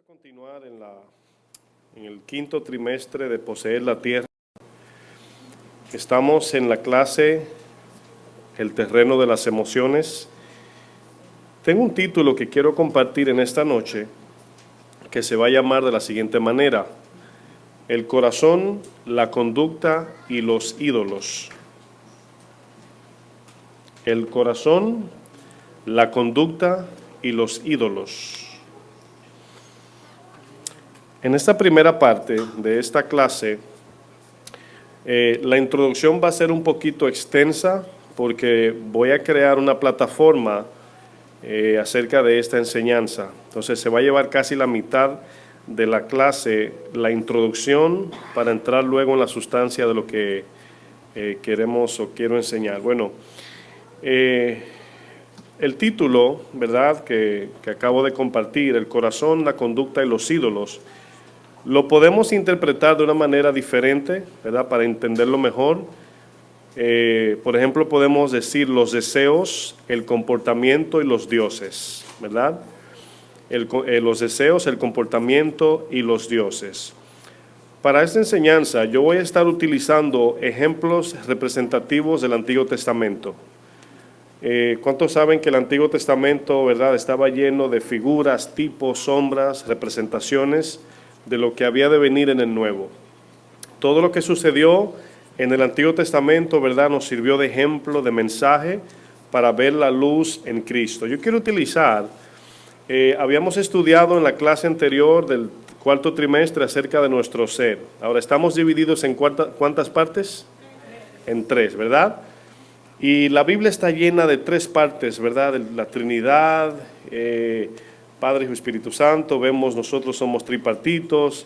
continuar en el quinto trimestre de Poseer la Tierra. Estamos en la clase El terreno de las emociones. Tengo un título que quiero compartir en esta noche que se va a llamar de la siguiente manera: El corazón, la conducta y los ídolos. El corazón, la conducta y los ídolos. En esta primera parte de esta clase, la introducción va a ser un poquito extensa porque voy a crear una plataforma acerca de esta enseñanza. Entonces se va a llevar casi la mitad de la clase, la introducción, para entrar luego en la sustancia de lo que queremos o quiero enseñar. Bueno, el título, ¿verdad?, que acabo de compartir, El corazón, la conducta y los ídolos, lo podemos interpretar de una manera diferente, ¿verdad?, para entenderlo mejor. Por ejemplo, podemos decir los deseos, el comportamiento y los dioses, ¿verdad? Los deseos, el comportamiento y los dioses. Para esta enseñanza yo voy a estar utilizando ejemplos representativos del Antiguo Testamento. ¿Cuántos saben que el Antiguo Testamento, ¿verdad?, estaba lleno de figuras, tipos, sombras, representaciones de lo que había de venir en el Nuevo? Todo lo que sucedió en el Antiguo Testamento, ¿verdad?, nos sirvió de ejemplo, de mensaje para ver la luz en Cristo. Yo quiero utilizar, habíamos estudiado en la clase anterior del cuarto trimestre acerca de nuestro ser. Ahora estamos divididos en ¿cuántas partes? En tres, ¿verdad? Y la Biblia está llena de tres partes, ¿verdad? La Trinidad, Padre, Hijo y Espíritu Santo. Vemos, nosotros somos tripartitos.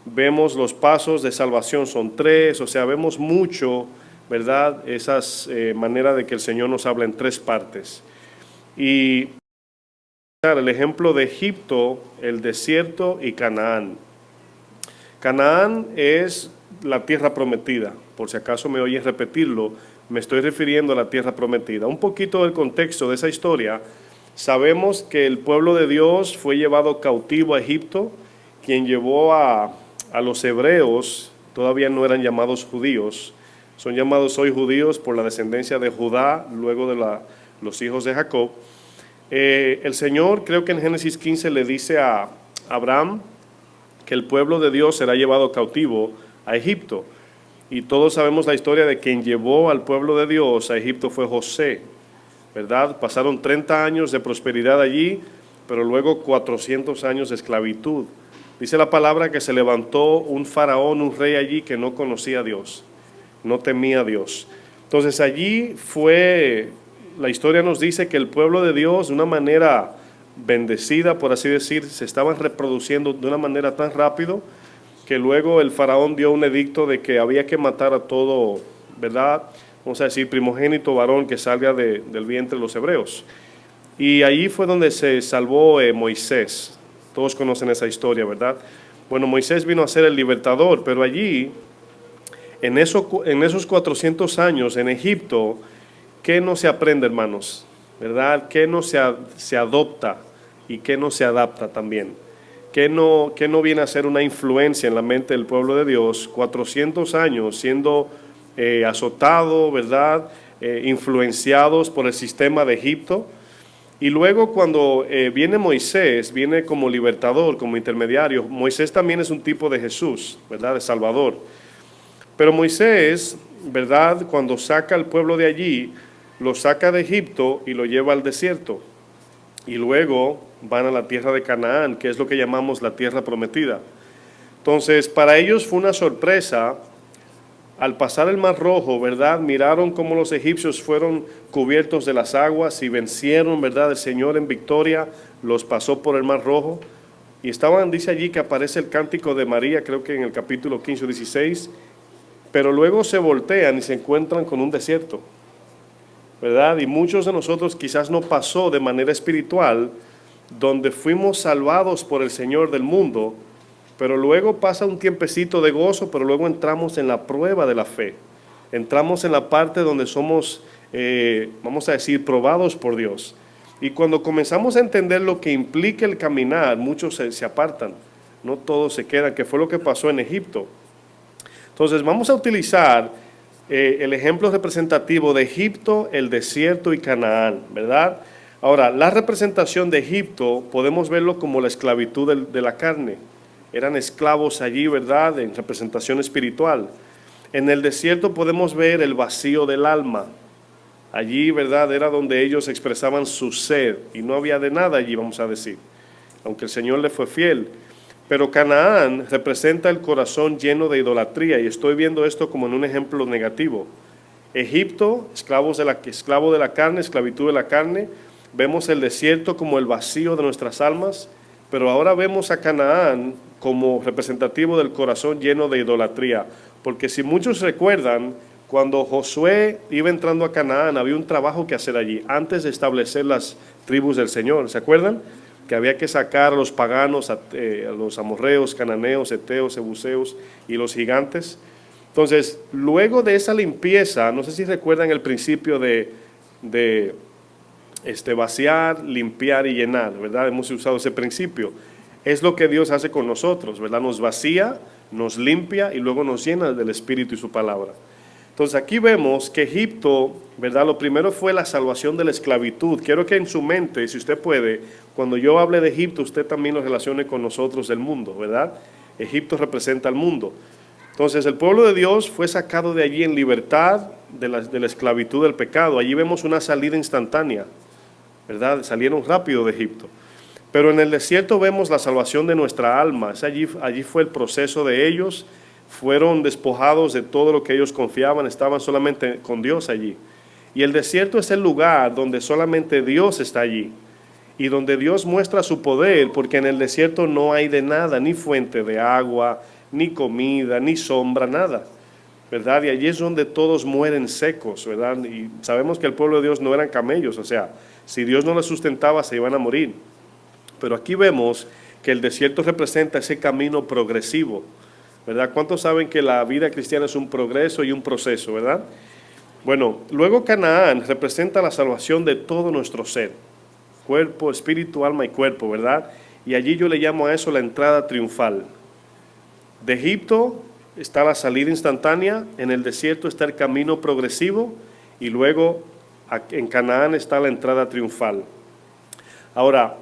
Vemos los pasos de salvación son tres. O sea, vemos mucho, ¿verdad?, esas maneras de que el Señor nos habla en tres partes. Y el ejemplo de Egipto, el desierto y Canaán. Canaán es la tierra prometida. Por si acaso me oyes repetirlo, me estoy refiriendo a la tierra prometida. Un poquito del contexto de esa historia. Sabemos que el pueblo de Dios fue llevado cautivo a Egipto. Quien llevó a los hebreos, todavía no eran llamados judíos, son llamados hoy judíos por la descendencia de Judá, luego de los hijos de Jacob. El Señor, creo que en Génesis 15, le dice a Abraham que el pueblo de Dios será llevado cautivo a Egipto. Y todos sabemos la historia de quien llevó al pueblo de Dios a Egipto fue José, ¿verdad? Pasaron 30 años de prosperidad allí, pero luego 400 años de esclavitud. Dice la palabra que se levantó un faraón, un rey allí que no conocía a Dios, no temía a Dios. Entonces allí fue, la historia nos dice que el pueblo de Dios, de una manera bendecida, por así decir, se estaban reproduciendo de una manera tan rápido que luego el faraón dio un edicto de que había que matar a todo, ¿verdad?, vamos a decir, primogénito varón que salga del vientre de los hebreos. Y allí fue donde se salvó Moisés. Todos conocen esa historia, ¿verdad? Bueno, Moisés vino a ser el libertador, pero allí, en esos 400 años en Egipto, ¿qué no se aprende, hermanos? ¿Verdad? ¿Qué no se adopta y qué no se adapta también? ¿Qué no viene a ser una influencia en la mente del pueblo de Dios? 400 años siendo azotado, ¿verdad?, influenciados por el sistema de Egipto. Y luego cuando viene Moisés, viene como libertador, como intermediario. Moisés también es un tipo de Jesús, ¿verdad?, de Salvador. Pero Moisés, ¿verdad?, cuando saca al pueblo de allí, lo saca de Egipto y lo lleva al desierto. Y luego van a la tierra de Canaán, que es lo que llamamos la tierra prometida. Entonces, para ellos fue una sorpresa. Al pasar el Mar Rojo, ¿verdad?, miraron cómo los egipcios fueron cubiertos de las aguas y vencieron, ¿verdad?, el Señor en victoria los pasó por el Mar Rojo. Y dice allí que aparece el cántico de María, creo que en el capítulo 15 o 16, pero luego se voltean y se encuentran con un desierto, ¿verdad? Y muchos de nosotros quizás no pasó de manera espiritual, donde fuimos salvados por el Señor del mundo, pero luego pasa un tiempecito de gozo, pero luego entramos en la prueba de la fe. Entramos en la parte donde somos, vamos a decir, probados por Dios. Y cuando comenzamos a entender lo que implica el caminar, muchos se apartan, no todos se quedan, que fue lo que pasó en Egipto. Entonces vamos a utilizar el ejemplo representativo de Egipto, el desierto y Canaán, ¿verdad? Ahora, la representación de Egipto podemos verlo como la esclavitud de la carne. Eran esclavos allí, ¿verdad?, en representación espiritual. En el desierto podemos ver el vacío del alma. Allí, ¿verdad?, era donde ellos expresaban su sed y no había de nada allí, vamos a decir, aunque el Señor le fue fiel. Pero Canaán representa el corazón lleno de idolatría y estoy viendo esto como en un ejemplo negativo. Egipto, esclavo de la carne, esclavitud de la carne. Vemos el desierto como el vacío de nuestras almas, pero ahora vemos a Canaán como representativo del corazón lleno de idolatría. Porque si muchos recuerdan, cuando Josué iba entrando a Canaán, había un trabajo que hacer allí, antes de establecer las tribus del Señor. ¿Se acuerdan? Que había que sacar a los paganos, a los amorreos, cananeos, heteos, jebuseos y los gigantes. Entonces, luego de esa limpieza, no sé si recuerdan el principio de vaciar, limpiar y llenar, ¿verdad? Hemos usado ese principio. Es lo que Dios hace con nosotros, ¿verdad? Nos vacía, nos limpia y luego nos llena del Espíritu y su palabra. Entonces aquí vemos que Egipto, ¿verdad? Lo primero fue la salvación de la esclavitud. Quiero que en su mente, si usted puede, cuando yo hable de Egipto, usted también lo relacione con nosotros del mundo, ¿verdad? Egipto representa al mundo. Entonces el pueblo de Dios fue sacado de allí en libertad de la esclavitud del pecado. Allí vemos una salida instantánea, ¿verdad? Salieron rápido de Egipto. Pero en el desierto vemos la salvación de nuestra alma. Allí fue el proceso de ellos. Fueron despojados de todo lo que ellos confiaban, estaban solamente con Dios allí. Y el desierto es el lugar donde solamente Dios está allí y donde Dios muestra su poder, porque en el desierto no hay de nada, ni fuente de agua, ni comida, ni sombra, nada, ¿verdad? Y allí es donde todos mueren secos, ¿verdad? Y sabemos que el pueblo de Dios no eran camellos, o sea, si Dios no les sustentaba se iban a morir. Pero aquí vemos que el desierto representa ese camino progresivo, ¿verdad? ¿Cuántos saben que la vida cristiana es un progreso y un proceso, verdad? Bueno, luego Canaán representa la salvación de todo nuestro ser, cuerpo, espíritu, alma y cuerpo, ¿verdad? Y allí yo le llamo a eso la entrada triunfal. De Egipto está la salida instantánea, en el desierto está el camino progresivo y luego en Canaán está la entrada triunfal. Ahora,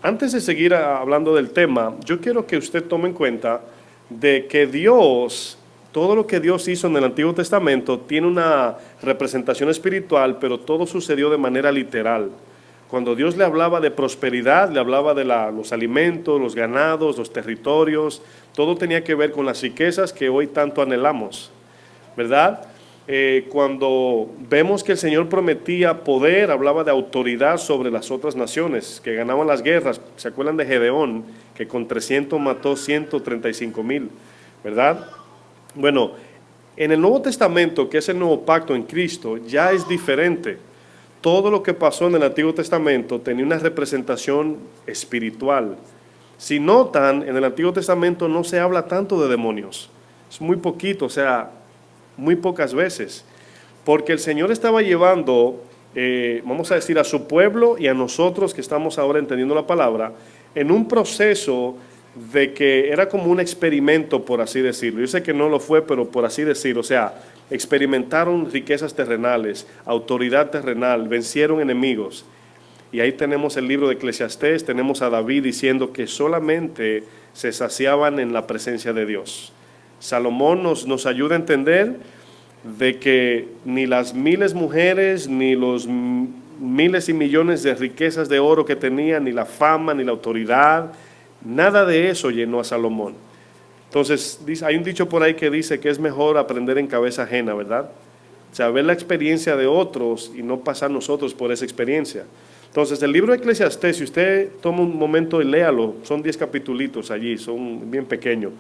antes de seguir hablando del tema, yo quiero que usted tome en cuenta de que Dios, todo lo que Dios hizo en el Antiguo Testamento tiene una representación espiritual, pero todo sucedió de manera literal. Cuando Dios le hablaba de prosperidad, le hablaba de los alimentos, los ganados, los territorios, todo tenía que ver con las riquezas que hoy tanto anhelamos, ¿verdad? Cuando vemos que el Señor prometía poder, hablaba de autoridad sobre las otras naciones que ganaban las guerras. ¿Se acuerdan de Gedeón, que con 300 mató 135,000, ¿verdad? Bueno, en el Nuevo Testamento, que es el nuevo pacto en Cristo, ya es diferente. Todo lo que pasó en el Antiguo Testamento tenía una representación espiritual. Si notan, en el Antiguo Testamento no se habla tanto de demonios. Es muy poquito, o sea, muy pocas veces. Porque el Señor estaba llevando, vamos a decir, a su pueblo y a nosotros que estamos ahora entendiendo la palabra, en un proceso de que era como un experimento, por así decirlo. Yo sé que no lo fue, pero por así decirlo, o sea, experimentaron riquezas terrenales, autoridad terrenal, vencieron enemigos. Y ahí tenemos el libro de Eclesiastés, tenemos a David diciendo que solamente se saciaban en la presencia de Dios. Salomón nos ayuda a entender de que ni las miles mujeres, ni los miles y millones de riquezas de oro que tenía, ni la fama, ni la autoridad, nada de eso llenó a Salomón. Entonces, hay un dicho por ahí que dice que es mejor aprender en cabeza ajena, ¿verdad? O sea, ver la experiencia de otros y no pasar nosotros por esa experiencia. Entonces, el libro de Eclesiastés, si usted toma un momento y léalo, son 10 capitulitos allí, son bien pequeños.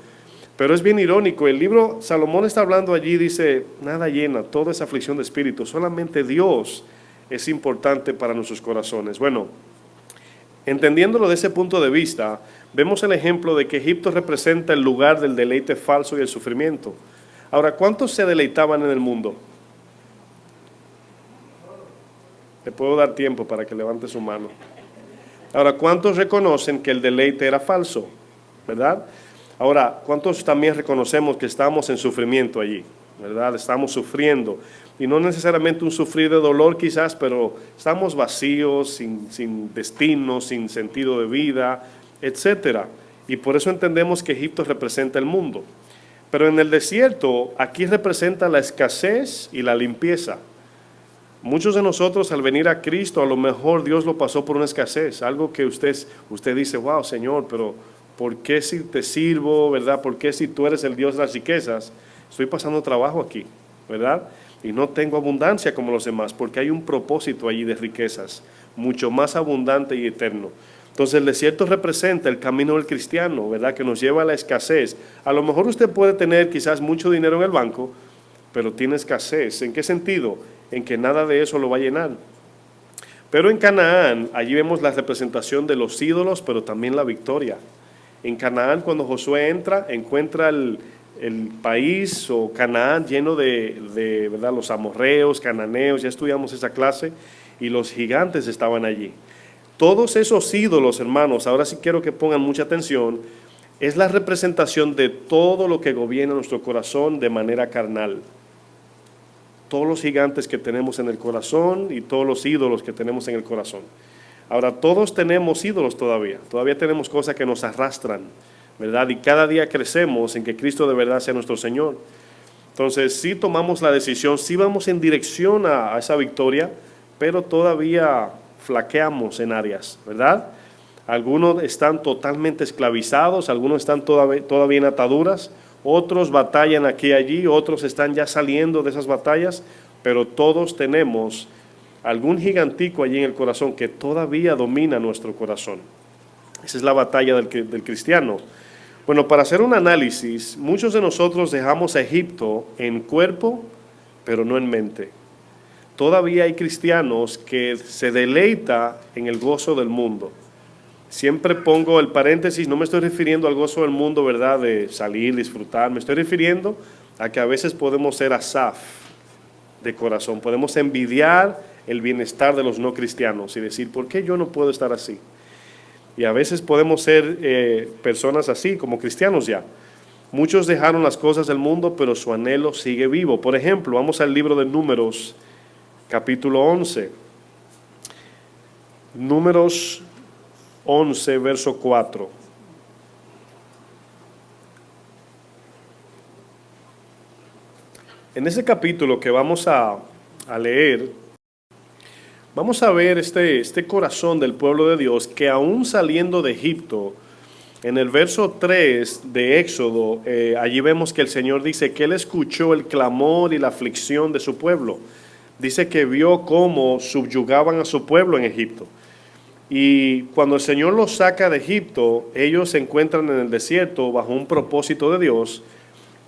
Pero es bien irónico, el libro, Salomón está hablando allí, dice, nada llena, toda esa aflicción de espíritu, solamente Dios es importante para nuestros corazones. Bueno, entendiéndolo de ese punto de vista, vemos el ejemplo de que Egipto representa el lugar del deleite falso y el sufrimiento. Ahora, ¿cuántos se deleitaban en el mundo? Le puedo dar tiempo para que levante su mano. Ahora, ¿cuántos reconocen que el deleite era falso? ¿Verdad? Ahora, ¿cuántos también reconocemos que estamos en sufrimiento allí? ¿Verdad? Estamos sufriendo. Y no necesariamente un sufrir de dolor quizás, pero estamos vacíos, sin destino, sin sentido de vida, etcétera. Y por eso entendemos que Egipto representa el mundo. Pero en el desierto, aquí representa la escasez y la limpieza. Muchos de nosotros al venir a Cristo, a lo mejor Dios lo pasó por una escasez, algo que usted dice, wow, Señor, pero ¿por qué si te sirvo, verdad? ¿Por qué si tú eres el Dios de las riquezas, estoy pasando trabajo aquí, verdad? Y no tengo abundancia como los demás, porque hay un propósito allí de riquezas, mucho más abundante y eterno. Entonces el desierto representa el camino del cristiano, ¿verdad? Que nos lleva a la escasez. A lo mejor usted puede tener quizás mucho dinero en el banco, pero tiene escasez. ¿En qué sentido? En que nada de eso lo va a llenar. Pero en Canaán, allí vemos la representación de los ídolos, pero también la victoria. En Canaán, cuando Josué encuentra el país o Canaán lleno de ¿verdad? Los amorreos, cananeos, ya estudiamos esa clase, y los gigantes estaban allí. Todos esos ídolos, hermanos, ahora sí quiero que pongan mucha atención, es la representación de todo lo que gobierna nuestro corazón de manera carnal. Todos los gigantes que tenemos en el corazón y todos los ídolos que tenemos en el corazón. Ahora, todos tenemos ídolos todavía tenemos cosas que nos arrastran, ¿verdad? Y cada día crecemos en que Cristo de verdad sea nuestro Señor. Entonces, sí tomamos la decisión, sí vamos en dirección a esa victoria, pero todavía flaqueamos en áreas, ¿verdad? Algunos están totalmente esclavizados, algunos están todavía en ataduras, otros batallan aquí y allí, otros están ya saliendo de esas batallas, pero todos tenemos algún gigantico allí en el corazón que todavía domina nuestro corazón. Esa es la batalla del cristiano. Bueno, para hacer un análisis, muchos de nosotros dejamos a Egipto en cuerpo, pero no en mente. Todavía hay cristianos que se deleita en el gozo del mundo. Siempre pongo el paréntesis, no me estoy refiriendo al gozo del mundo, ¿verdad? De salir, disfrutar. Me estoy refiriendo a que a veces podemos ser Asaf de corazón. Podemos envidiar el bienestar de los no cristianos y decir, ¿por qué yo no puedo estar así? Y a veces podemos ser personas así, como cristianos ya. Muchos dejaron las cosas del mundo, pero su anhelo sigue vivo. Por ejemplo, vamos al libro de Números, capítulo 11. Números 11, verso 4. En ese capítulo que vamos a leer, vamos a ver este corazón del pueblo de Dios que aún saliendo de Egipto, en el verso 3 de Éxodo, allí vemos que el Señor dice que Él escuchó el clamor y la aflicción de su pueblo. Dice que vio cómo subyugaban a su pueblo en Egipto. Y cuando el Señor los saca de Egipto, ellos se encuentran en el desierto bajo un propósito de Dios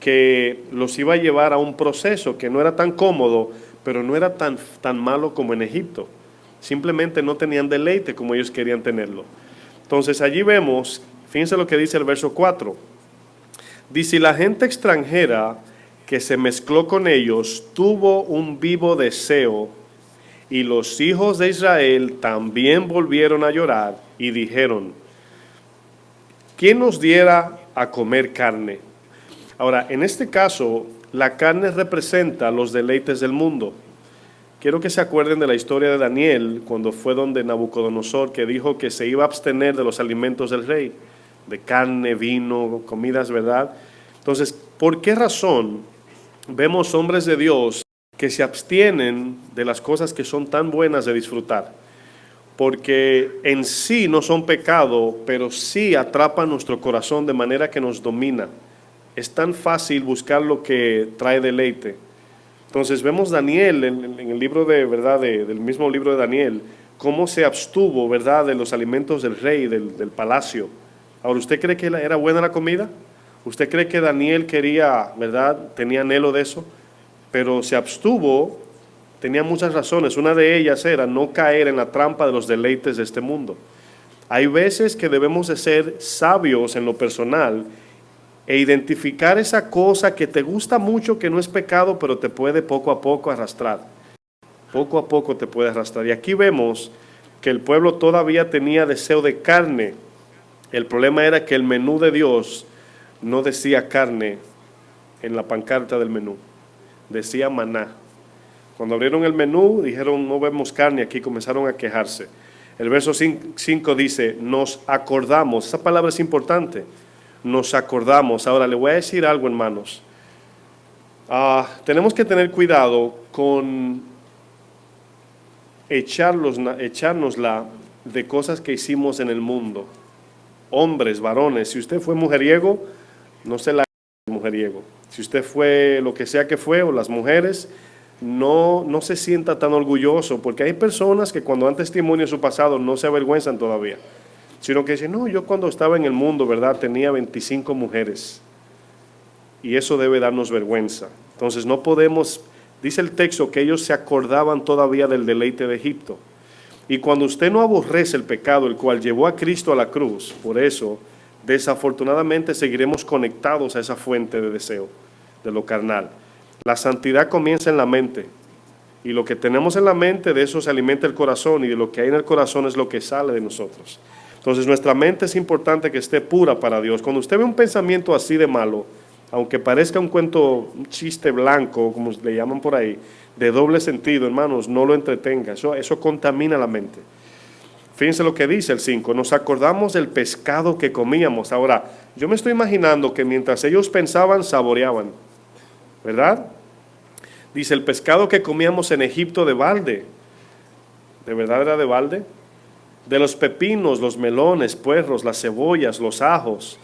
que los iba a llevar a un proceso que no era tan cómodo, pero no era tan malo como en Egipto. Simplemente no tenían deleite como ellos querían tenerlo. Entonces allí vemos, fíjense lo que dice el verso 4. Dice, la gente extranjera que se mezcló con ellos tuvo un vivo deseo, y los hijos de Israel también volvieron a llorar y dijeron, ¿quién nos diera a comer carne? Ahora, en este caso, la carne representa los deleites del mundo. Quiero que se acuerden de la historia de Daniel, cuando fue donde Nabucodonosor, que dijo que se iba a abstener de los alimentos del rey, de carne, vino, comidas, ¿verdad? Entonces, ¿por qué razón vemos hombres de Dios que se abstienen de las cosas que son tan buenas de disfrutar? Porque en sí no son pecado, pero sí atrapan nuestro corazón de manera que nos domina. Es tan fácil buscar lo que trae deleite. Entonces vemos Daniel en el libro de verdad del mismo libro de Daniel, cómo se abstuvo, ¿verdad?, de los alimentos del rey, del palacio. Ahora, ¿usted cree que era buena la comida? ¿Usted cree que Daniel quería, verdad, tenía anhelo de eso? Pero se abstuvo, tenía muchas razones. Una de ellas era no caer en la trampa de los deleites de este mundo. Hay veces que debemos de ser sabios en lo personal e identificar esa cosa que te gusta mucho, que no es pecado, pero te puede poco a poco arrastrar. Poco a poco te puede arrastrar. Y aquí vemos que el pueblo todavía tenía deseo de carne. El problema era que el menú de Dios no decía carne en la pancarta del menú, decía maná. Cuando abrieron el menú dijeron no vemos carne aquí, comenzaron a quejarse. El verso 5 dice, nos acordamos, esa palabra es importante, nos acordamos. Ahora le voy a decir algo, hermanos. Tenemos que tener cuidado con echárnosla de cosas que hicimos en el mundo. Hombres, varones, si usted fue mujeriego, no se la mujeriego. Si usted fue lo que sea que fue, o las mujeres, no se sienta tan orgulloso, porque hay personas que cuando dan testimonio de su pasado no se avergüenzan todavía, sino que dicen, no, yo cuando estaba en el mundo, ¿verdad?, tenía 25 mujeres, y eso debe darnos vergüenza. Entonces no podemos, dice el texto, que ellos se acordaban todavía del deleite de Egipto. Y cuando usted no aborrece el pecado, el cual llevó a Cristo a la cruz, por eso, desafortunadamente seguiremos conectados a esa fuente de deseo, de lo carnal. La santidad comienza en la mente, y lo que tenemos en la mente, de eso se alimenta el corazón, y de lo que hay en el corazón es lo que sale de nosotros. Entonces nuestra mente es importante que esté pura para Dios. Cuando usted ve un pensamiento así de malo, aunque parezca un cuento, un chiste blanco, como le llaman por ahí, de doble sentido, hermanos, no lo entretenga, eso contamina la mente. Fíjense lo que dice el 5, nos acordamos del pescado que comíamos. Ahora, yo me estoy imaginando que mientras ellos pensaban, saboreaban, ¿verdad? Dice, el pescado que comíamos en Egipto de balde. ¿De verdad era de balde? De los pepinos, los melones, puerros, las cebollas, los ajos.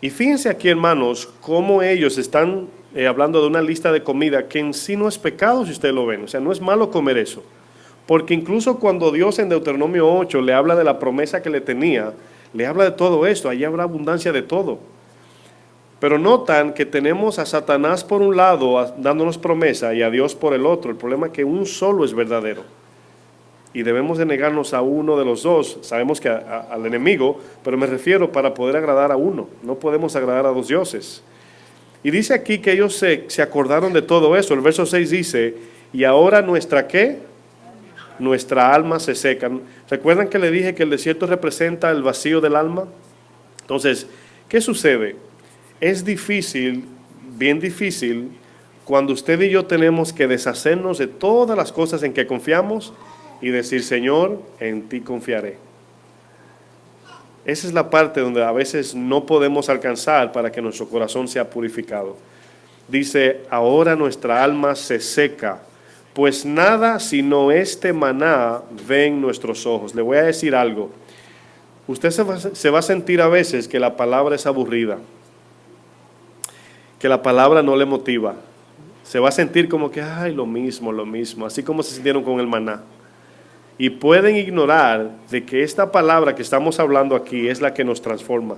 Y fíjense aquí, hermanos, cómo ellos están hablando de una lista de comida que en sí no es pecado si ustedes lo ven. O sea, no es malo comer eso. Porque incluso cuando Dios en Deuteronomio 8 le habla de la promesa que le tenía, le habla de todo esto, allí habrá abundancia de todo. Pero notan que tenemos a Satanás por un lado dándonos promesa y a Dios por el otro. El problema es que un solo es verdadero. Y debemos de negarnos a uno de los dos. Sabemos que al enemigo, pero me refiero para poder agradar a uno. No podemos agradar a dos dioses. Y dice aquí que ellos se acordaron de todo eso. El verso 6 dice, y ahora nuestra ¿qué? Nuestra alma se seca. ¿Recuerdan que le dije que el desierto representa el vacío del alma? Entonces, ¿qué sucede? Es difícil, bien difícil, cuando usted y yo tenemos que deshacernos de todas las cosas en que confiamos y decir, Señor, en ti confiaré. Esa es la parte donde a veces no podemos alcanzar para que nuestro corazón sea purificado. Dice, ahora nuestra alma se seca, pues nada sino este maná ven nuestros ojos. Le voy a decir algo. Usted se va a sentir a veces que la palabra es aburrida, que la palabra no le motiva. Se va a sentir como que, ay, lo mismo, así como se sintieron con el maná. Y pueden ignorar de que esta palabra que estamos hablando aquí es la que nos transforma.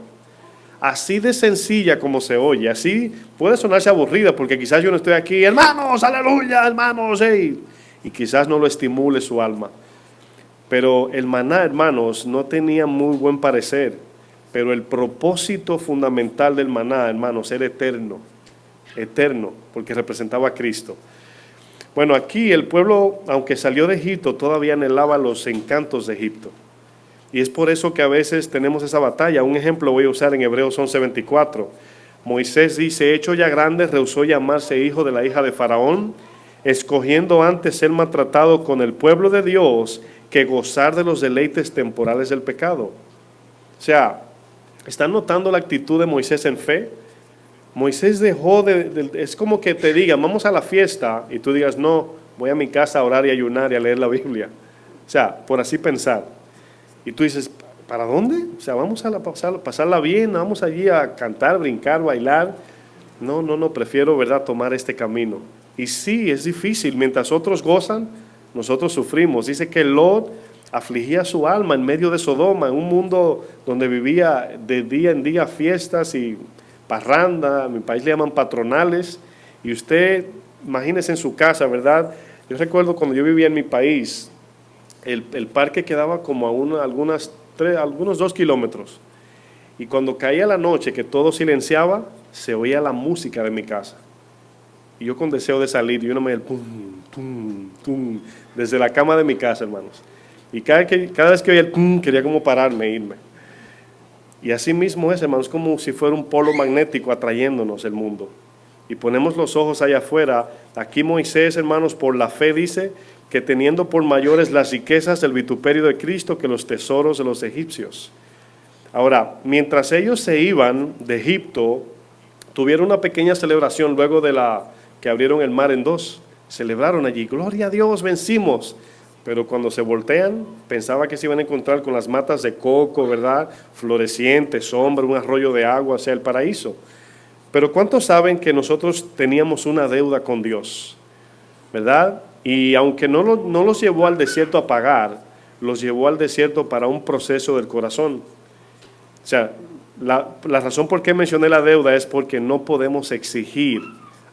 Así de sencilla como se oye, así puede sonarse aburrida, porque quizás yo no estoy aquí, hermanos, aleluya, hermanos, hey, y quizás no lo estimule su alma. Pero el maná, hermanos, no tenía muy buen parecer, pero el propósito fundamental del maná, hermanos, era eterno, porque representaba a Cristo. Bueno, aquí el pueblo, aunque salió de Egipto, todavía anhelaba los encantos de Egipto. Y es por eso que a veces tenemos esa batalla. Un ejemplo voy a usar en Hebreos 11:24. Moisés dice, hecho ya grande, rehusó llamarse hijo de la hija de Faraón, escogiendo antes ser maltratado con el pueblo de Dios que gozar de los deleites temporales del pecado. O sea, ¿están notando la actitud de Moisés en fe? Moisés dejó es como que te digan, vamos a la fiesta, y tú digas, no, voy a mi casa a orar y ayunar y a leer la Biblia. O sea, por así pensar. Y tú dices, ¿para dónde? O sea, vamos a pasarla bien, vamos allí a cantar, brincar, bailar. No, prefiero, ¿verdad?, tomar este camino. Y sí, es difícil, mientras otros gozan, nosotros sufrimos. Dice que Lot afligía su alma en medio de Sodoma, en un mundo donde vivía de día en día fiestas y parranda, en mi país le llaman patronales, y usted, imagínese en su casa, ¿verdad? Yo recuerdo cuando yo vivía en mi país, el parque quedaba como a algunos 2 kilómetros, y cuando caía la noche, que todo silenciaba, se oía la música de mi casa, y yo con deseo de salir, y uno me pum, tum, tum, desde la cama de mi casa, hermanos. Y cada vez que oía el tum, quería como pararme e irme. Y así mismo es, hermanos, como si fuera un polo magnético atrayéndonos el mundo. Y ponemos los ojos allá afuera. Aquí Moisés, hermanos, por la fe dice que teniendo por mayores las riquezas del vituperio de Cristo que los tesoros de los egipcios. Ahora, mientras ellos se iban de Egipto, tuvieron una pequeña celebración luego de que abrieron el mar en dos. Celebraron allí, gloria a Dios, vencimos. Pero cuando se voltean, pensaba que se iban a encontrar con las matas de coco, ¿verdad? Florecientes, sombra, un arroyo de agua, o sea, el paraíso. Pero ¿cuántos saben que nosotros teníamos una deuda con Dios? ¿Verdad? Y aunque no los llevó al desierto a pagar, los llevó al desierto para un proceso del corazón. O sea, la razón por qué mencioné la deuda es porque no podemos exigir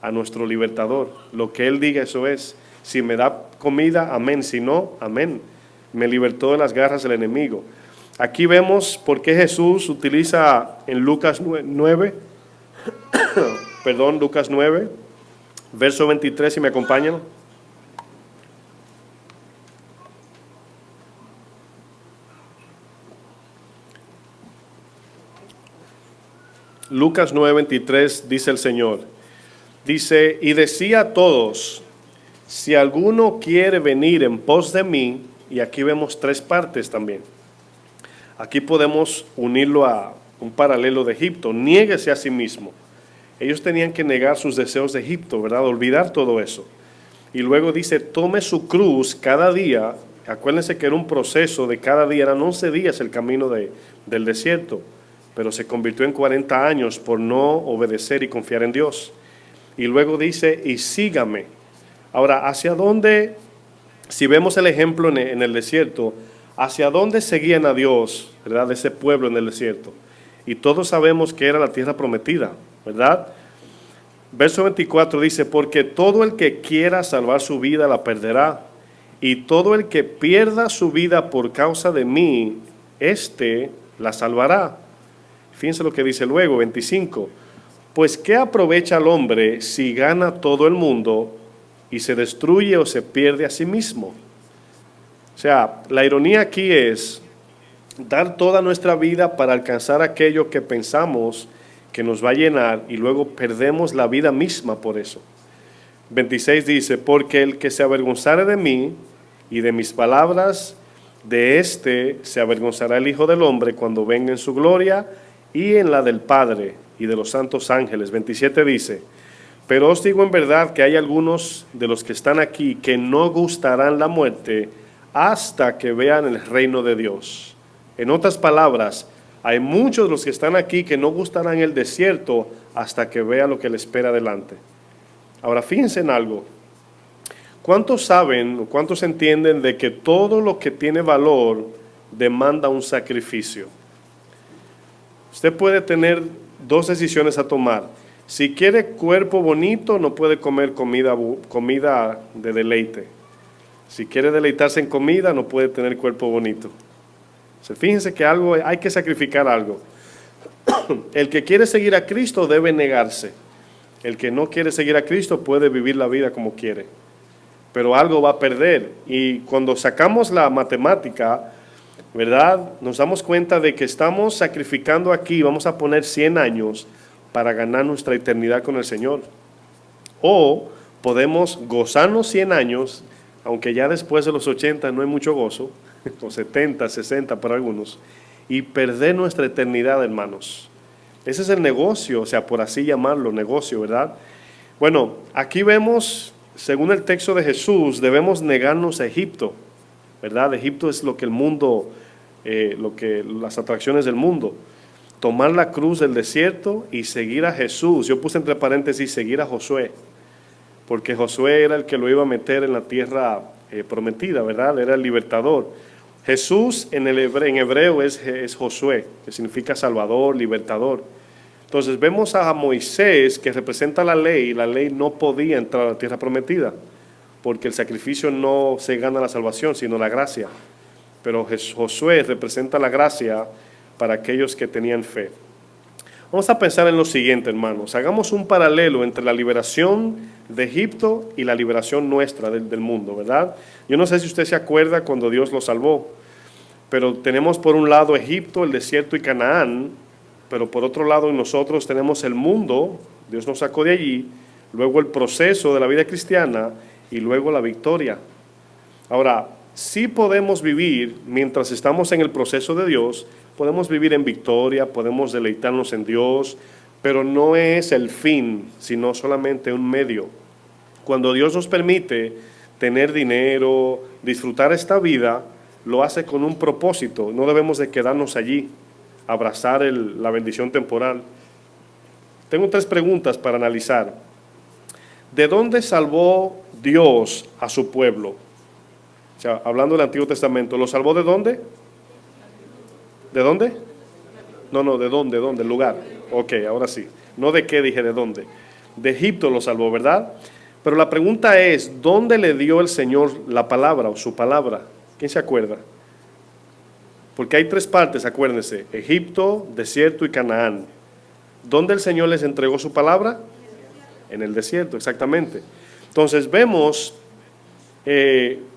a nuestro libertador. Lo que Él diga, eso es. Si me da comida, amén. Si no, amén. Me libertó de las garras del enemigo. Aquí vemos por qué Jesús utiliza en Lucas 9, Lucas 9, verso 23, si me acompañan. Lucas 9:23 dice el Señor. Dice, y decía a todos, si alguno quiere venir en pos de mí, y aquí vemos tres partes también. Aquí podemos unirlo a un paralelo de Egipto, niéguese a sí mismo. Ellos tenían que negar sus deseos de Egipto, ¿verdad? Olvidar todo eso. Y luego dice, tome su cruz cada día. Acuérdense que era un proceso de cada día, eran 11 días el camino del desierto, pero se convirtió en 40 años por no obedecer y confiar en Dios. Y luego dice, y sígame. Ahora, ¿hacia dónde, si vemos el ejemplo en el desierto, hacia dónde seguían a Dios, ¿verdad? Ese pueblo en el desierto. Y todos sabemos que era la tierra prometida, ¿verdad? Verso 24 dice, porque todo el que quiera salvar su vida la perderá, y todo el que pierda su vida por causa de mí, éste la salvará. Fíjense lo que dice luego, 25. Pues ¿qué aprovecha el hombre si gana todo el mundo y se destruye o se pierde a sí mismo? O sea, la ironía aquí es dar toda nuestra vida para alcanzar aquello que pensamos que nos va a llenar y luego perdemos la vida misma por eso. 26 dice, porque el que se avergonzare de mí y de mis palabras, de éste se avergonzará el Hijo del Hombre cuando venga en su gloria y en la del Padre y de los santos ángeles. 27 dice, pero os digo en verdad que hay algunos de los que están aquí que no gustarán la muerte hasta que vean el reino de Dios. En otras palabras, hay muchos de los que están aquí que no gustarán el desierto hasta que vean lo que les espera adelante. Ahora, fíjense en algo. ¿Cuántos saben o cuántos entienden de que todo lo que tiene valor demanda un sacrificio? Usted puede tener dos decisiones a tomar. Si quiere cuerpo bonito, no puede comer comida de deleite. Si quiere deleitarse en comida, no puede tener cuerpo bonito. O sea, fíjense que hay que sacrificar algo. El que quiere seguir a Cristo debe negarse. El que no quiere seguir a Cristo puede vivir la vida como quiere, pero algo va a perder. Y cuando sacamos la matemática, ¿verdad? Nos damos cuenta de que estamos sacrificando aquí, vamos a poner 100 años para ganar nuestra eternidad con el Señor. O podemos gozarnos 100 años, aunque ya después de los 80 no hay mucho gozo, o 70, 60 para algunos, y perder nuestra eternidad, hermanos. Ese es el negocio, o sea, por así llamarlo, negocio, ¿verdad? Bueno, aquí vemos, según el texto de Jesús, debemos negarnos a Egipto, ¿verdad? Egipto es lo que el mundo, las atracciones del mundo. Tomar la cruz del desierto y seguir a Jesús. Yo puse entre paréntesis, seguir a Josué, porque Josué era el que lo iba a meter en la tierra prometida, ¿verdad? Era el libertador. Jesús en hebreo es Josué, que significa salvador, libertador. Entonces vemos a Moisés, que representa la ley no podía entrar a la tierra prometida, porque el sacrificio no se gana la salvación, sino la gracia. Pero Josué representa la gracia para aquellos que tenían fe. Vamos a pensar en lo siguiente, hermanos. Hagamos un paralelo entre la liberación de Egipto y la liberación nuestra del mundo, ¿verdad? Yo no sé si usted se acuerda cuando Dios lo salvó, pero tenemos por un lado Egipto, el desierto y Canaán, pero por otro lado nosotros tenemos el mundo, Dios nos sacó de allí, luego el proceso de la vida cristiana y luego la victoria. Ahora, sí podemos vivir mientras estamos en el proceso de Dios, podemos vivir en victoria, podemos deleitarnos en Dios, pero no es el fin, sino solamente un medio. Cuando Dios nos permite tener dinero, disfrutar esta vida, lo hace con un propósito. No debemos de quedarnos allí, abrazar la bendición temporal. Tengo 3 preguntas para analizar. ¿De dónde salvó Dios a su pueblo? O sea, hablando del Antiguo Testamento, ¿lo salvó de dónde? ¿De dónde? No, ¿de dónde? ¿Dónde? El lugar. Ok, ahora sí. No de qué, dije de dónde. De Egipto lo salvó, ¿verdad? Pero la pregunta es, ¿dónde le dio el Señor la palabra o su palabra? ¿Quién se acuerda? Porque hay 3 partes, acuérdense. Egipto, desierto y Canaán. ¿Dónde el Señor les entregó su palabra? En el desierto, exactamente. Entonces vemos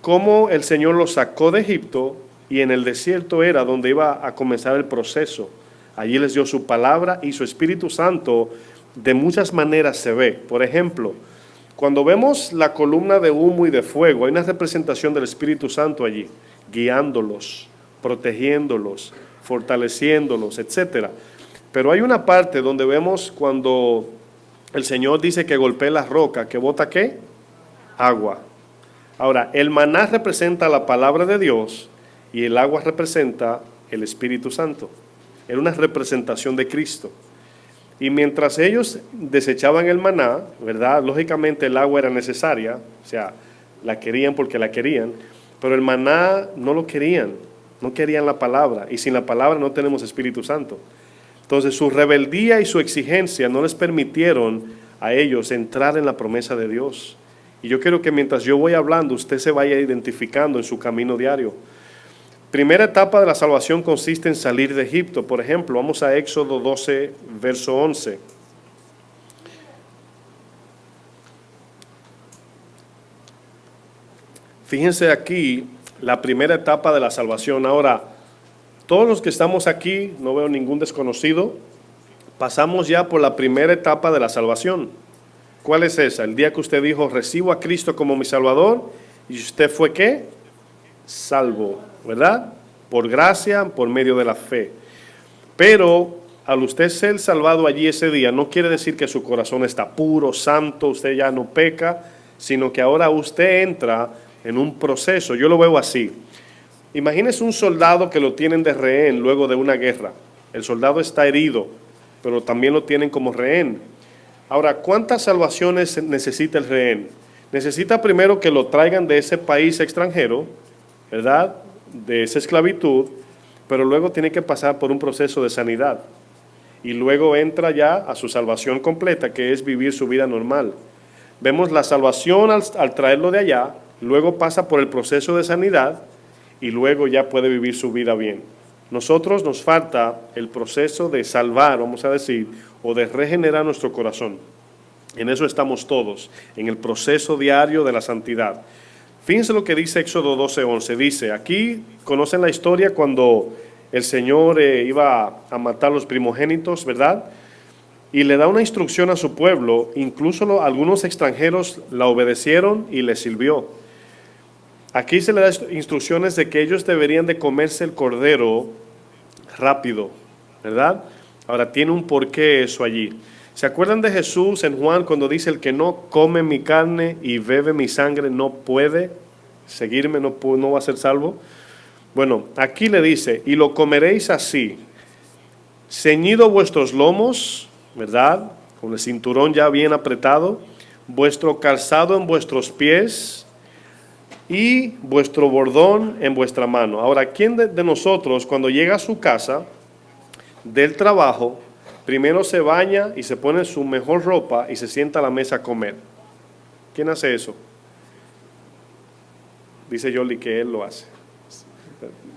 cómo el Señor los sacó de Egipto y en el desierto era donde iba a comenzar el proceso. Allí les dio su palabra y su Espíritu Santo de muchas maneras se ve. Por ejemplo, cuando vemos la columna de humo y de fuego, hay una representación del Espíritu Santo allí, guiándolos, protegiéndolos, fortaleciéndolos, etc. Pero hay una parte donde vemos cuando el Señor dice que golpea la roca, que bota ¿qué? Agua. Ahora, el maná representa la palabra de Dios y el agua representa el Espíritu Santo. Era una representación de Cristo. Y mientras ellos desechaban el maná, ¿verdad? Lógicamente el agua era necesaria, o sea, la querían porque la querían, pero el maná no lo querían, no querían la palabra, y sin la palabra no tenemos Espíritu Santo. Entonces su rebeldía y su exigencia no les permitieron a ellos entrar en la promesa de Dios. Y yo quiero que mientras yo voy hablando, usted se vaya identificando en su camino diario. Primera etapa de la salvación consiste en salir de Egipto. Por ejemplo, vamos a Éxodo 12, verso 11. Fíjense aquí la primera etapa de la salvación. Ahora, todos los que estamos aquí, no veo ningún desconocido, pasamos ya por la primera etapa de la salvación. ¿Cuál es esa? El día que usted dijo, recibo a Cristo como mi Salvador, y usted fue ¿qué? Salvo, ¿verdad? Por gracia, por medio de la fe. Pero al usted ser salvado allí ese día, no quiere decir que su corazón está puro, santo, usted ya no peca, sino que ahora usted entra en un proceso. Yo lo veo así. Imagínese un soldado que lo tienen de rehén luego de una guerra. El soldado está herido, pero también lo tienen como rehén. Ahora, ¿cuántas salvaciones necesita el rehén? Necesita primero que lo traigan de ese país extranjero, ¿verdad? De esa esclavitud, pero luego tiene que pasar por un proceso de sanidad. Y luego entra ya a su salvación completa, que es vivir su vida normal. Vemos la salvación al traerlo de allá, luego pasa por el proceso de sanidad y luego ya puede vivir su vida bien. Nosotros nos falta el proceso de salvar, vamos a decir, o de regenerar nuestro corazón. En eso estamos todos, en el proceso diario de la santidad. Fíjense lo que dice Éxodo 12:11. Dice, aquí conocen la historia cuando el Señor iba a matar los primogénitos, ¿verdad? Y le da una instrucción a su pueblo, incluso algunos extranjeros la obedecieron y le sirvió. Aquí se le da instrucciones de que ellos deberían de comerse el cordero rápido, ¿verdad? Ahora, tiene un porqué eso allí. ¿Se acuerdan de Jesús en Juan cuando dice, el que no come mi carne y bebe mi sangre no puede seguirme, no va a ser salvo? Bueno, aquí le dice, y lo comeréis así, ceñido vuestros lomos, ¿verdad? Con el cinturón ya bien apretado, vuestro calzado en vuestros pies y vuestro bordón en vuestra mano. Ahora, ¿quién de nosotros cuando llega a su casa del trabajo, primero se baña y se pone su mejor ropa y se sienta a la mesa a comer? ¿Quién hace eso? Dice Yoli que él lo hace.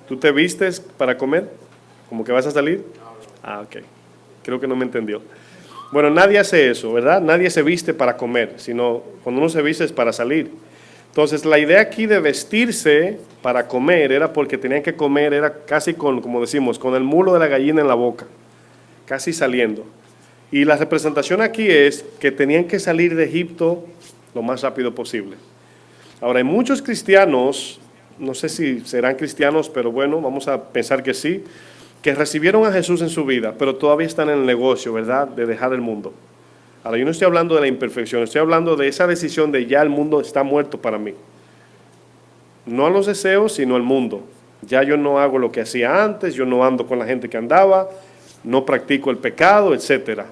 ¿Tú te vistes para comer? ¿Como que vas a salir? Ah, ok. Creo que no me entendió. Bueno, nadie hace eso, ¿verdad? Nadie se viste para comer, sino cuando uno se viste es para salir. Entonces, la idea aquí de vestirse para comer era porque tenían que comer, era casi como decimos, con el mulo de la gallina en la boca, casi saliendo. Y la representación aquí es que tenían que salir de Egipto lo más rápido posible. Ahora, hay muchos cristianos, no sé si serán cristianos, pero bueno, vamos a pensar que sí, que recibieron a Jesús en su vida, pero todavía están en el negocio, ¿verdad?, de dejar el mundo. Ahora, yo no estoy hablando de la imperfección, estoy hablando de esa decisión de ya el mundo está muerto para mí. No a los deseos, sino al mundo. Ya yo no hago lo que hacía antes, yo no ando con la gente que andaba, no practico el pecado, etc.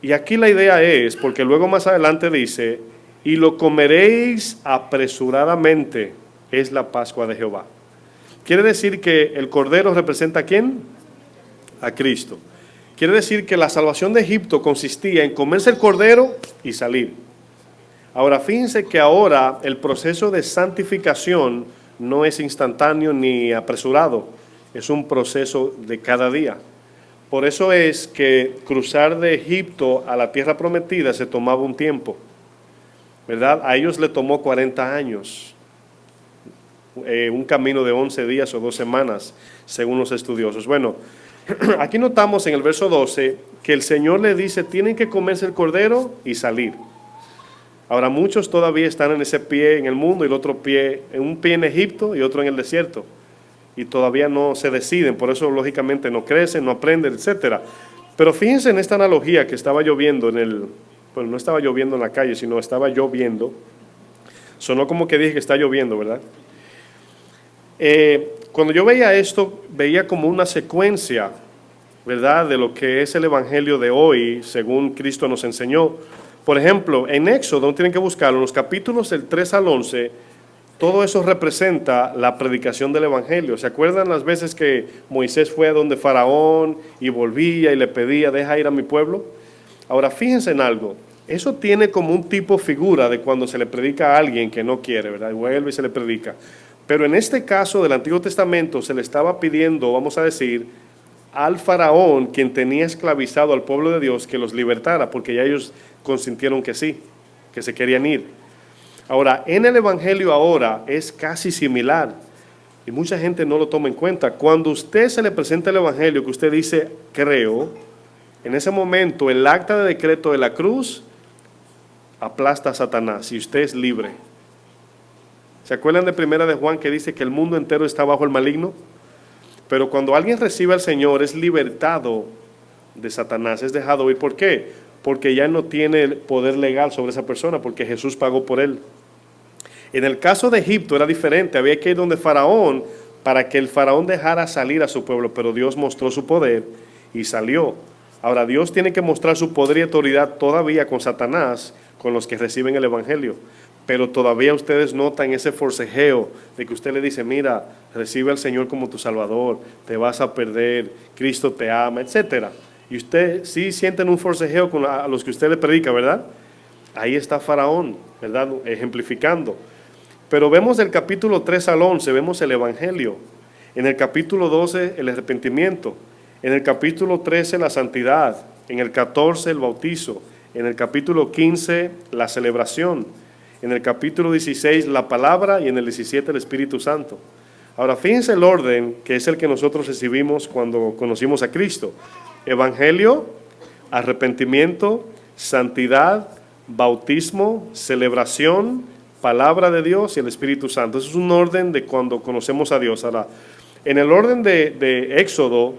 Y aquí la idea es, porque luego más adelante dice, y lo comeréis apresuradamente, es la Pascua de Jehová. Quiere decir que el Cordero representa ¿a quién? A Cristo. Quiere decir que la salvación de Egipto consistía en comerse el Cordero y salir. Ahora, fíjense que ahora el proceso de santificación no es instantáneo ni apresurado, es un proceso de cada día. Por eso es que cruzar de Egipto a la tierra prometida se tomaba un tiempo, ¿verdad? A ellos le tomó 40 años. Un camino de 11 días o 2 semanas, según los estudiosos. Bueno, aquí notamos en el verso 12 que el Señor le dice, tienen que comerse el cordero y salir. Ahora, muchos todavía están en ese pie en el mundo y el otro pie, en un pie en Egipto y otro en el desierto. Y todavía no se deciden, por eso lógicamente no crecen, no aprenden, etc. Pero fíjense en esta analogía que estaba lloviendo no estaba lloviendo en la calle, sino estaba lloviendo. Sonó como que dije que está lloviendo, ¿verdad? Cuando yo veía esto, veía como una secuencia, ¿verdad?, de lo que es el Evangelio de hoy, según Cristo nos enseñó. Por ejemplo, en Éxodo, no tienen que buscarlo, en los capítulos del 3 al 11, todo eso representa la predicación del Evangelio. ¿Se acuerdan las veces que Moisés fue a donde Faraón y volvía y le pedía, deja ir a mi pueblo? Ahora, fíjense en algo. Eso tiene como un tipo figura de cuando se le predica a alguien que no quiere, ¿verdad? Y vuelve y se le predica. Pero en este caso del Antiguo Testamento se le estaba pidiendo, vamos a decir, al faraón, quien tenía esclavizado al pueblo de Dios, que los libertara, porque ya ellos consintieron que sí, que se querían ir. Ahora, en el Evangelio ahora es casi similar, y mucha gente no lo toma en cuenta. Cuando usted se le presenta el Evangelio, que usted dice, creo, en ese momento el acta de decreto de la cruz aplasta a Satanás y usted es libre. ¿Se acuerdan de Primera de Juan que dice que el mundo entero está bajo el maligno? Pero cuando alguien recibe al Señor es libertado de Satanás, es dejado ir. ¿Por qué? Porque ya no tiene el poder legal sobre esa persona, porque Jesús pagó por él. En el caso de Egipto era diferente, había que ir donde Faraón para que el Faraón dejara salir a su pueblo, pero Dios mostró su poder y salió. Ahora Dios tiene que mostrar su poder y autoridad todavía con Satanás, con los que reciben el Evangelio. Pero todavía ustedes notan ese forcejeo de que usted le dice, mira, recibe al Señor como tu Salvador, te vas a perder, Cristo te ama, etc. Y usted sí sienten un forcejeo a los que usted le predica, ¿verdad? Ahí está Faraón, ¿verdad? Ejemplificando. Pero vemos del capítulo 3 al 11, vemos el Evangelio. En el capítulo 12, el arrepentimiento. En el capítulo 13, la santidad. En el 14, el bautizo. En el capítulo 15, la celebración. En el capítulo 16, la palabra, y en el 17, el Espíritu Santo. Ahora, fíjense el orden que es el que nosotros recibimos cuando conocimos a Cristo. Evangelio, arrepentimiento, santidad, bautismo, celebración, palabra de Dios y el Espíritu Santo. Eso es un orden de cuando conocemos a Dios. Ahora, en el orden de Éxodo,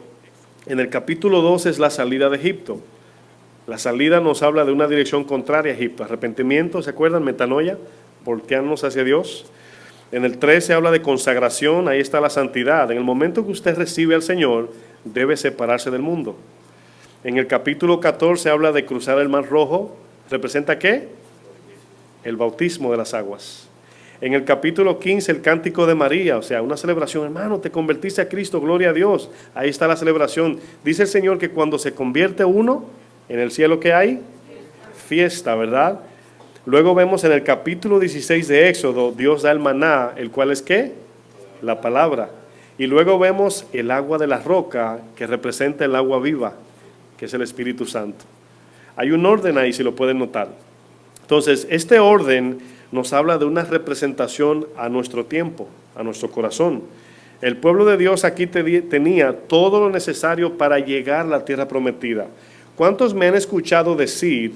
en el capítulo 12 es la salida de Egipto. La salida nos habla de una dirección contraria a Egipto. Arrepentimiento, ¿se acuerdan? Metanoia, voltearnos hacia Dios. En el 13 habla de consagración, ahí está la santidad. En el momento que usted recibe al Señor, debe separarse del mundo. En el capítulo 14 habla de cruzar el Mar Rojo. ¿Representa qué? El bautismo de las aguas. En el capítulo 15, el cántico de María, o sea, una celebración. Hermano, te convertiste a Cristo, gloria a Dios. Ahí está la celebración. Dice el Señor que cuando se convierte uno, en el cielo, ¿qué hay? Fiesta, ¿verdad? Luego vemos en el capítulo 16 de Éxodo, Dios da el maná, el cual es ¿qué? La palabra. Y luego vemos el agua de la roca, que representa el agua viva, que es el Espíritu Santo. Hay un orden ahí, si lo pueden notar. Entonces, este orden nos habla de una representación a nuestro tiempo, a nuestro corazón. El pueblo de Dios aquí tenía todo lo necesario para llegar a la tierra prometida. ¿Cuántos me han escuchado decir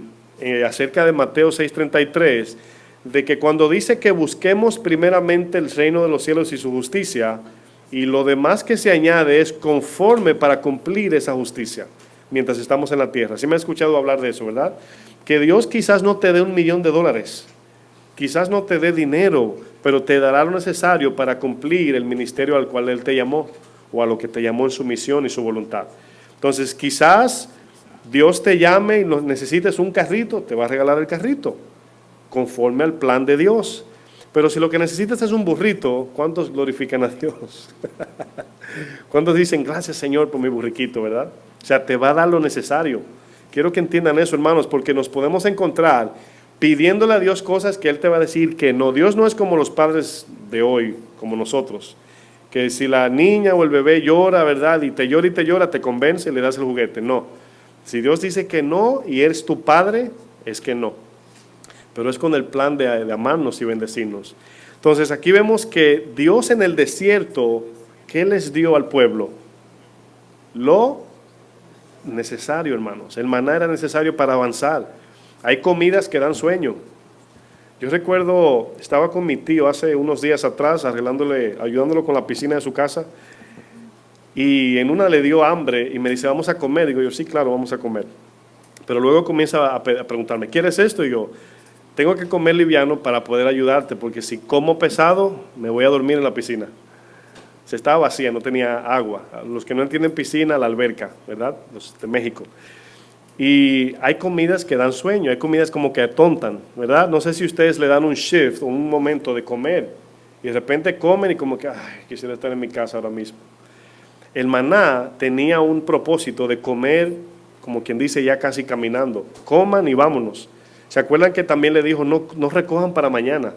acerca de Mateo 6:33, de que cuando dice que busquemos primeramente el reino de los cielos y su justicia, y lo demás que se añade es conforme para cumplir esa justicia, mientras estamos en la tierra? ¿Sí me han escuchado hablar de eso, verdad? Que Dios quizás no te dé $1,000,000, quizás no te dé dinero, pero te dará lo necesario para cumplir el ministerio al cual Él te llamó, o a lo que te llamó en su misión y su voluntad. Entonces, quizás Dios te llame y necesites un carrito, te va a regalar el carrito, conforme al plan de Dios. Pero si lo que necesitas es un burrito, ¿cuántos glorifican a Dios? ¿Cuántos dicen, gracias Señor por mi burriquito, verdad? O sea, te va a dar lo necesario. Quiero que entiendan eso, hermanos, porque nos podemos encontrar pidiéndole a Dios cosas que Él te va a decir que no. Dios no es como los padres de hoy, como nosotros, que si la niña o el bebé llora, ¿verdad? Y te llora, te convence y le das el juguete. No. Si Dios dice que no y eres tu padre, es que no. Pero es con el plan de amarnos y bendecirnos. Entonces aquí vemos que Dios en el desierto, ¿qué les dio al pueblo? Lo necesario, hermanos. El maná era necesario para avanzar. Hay comidas que dan sueño. Yo recuerdo, estaba con mi tío hace unos días atrás, ayudándolo con la piscina de su casa, y en una le dio hambre y me dice, vamos a comer. Digo yo, sí, claro, vamos a comer. Pero luego comienza a preguntarme, ¿quieres esto? Y yo, tengo que comer liviano para poder ayudarte, porque si como pesado, me voy a dormir en la piscina. Se estaba vacía, no tenía agua. Los que no entienden piscina, la alberca, ¿verdad? Los de México. Y hay comidas que dan sueño, hay comidas como que atontan, ¿verdad? No sé si ustedes le dan un shift o un momento de comer, y de repente comen y como que, ay, quisiera estar en mi casa ahora mismo. El maná tenía un propósito de comer, como quien dice, ya casi caminando. Coman y vámonos. ¿Se acuerdan que también le dijo, no recojan para mañana,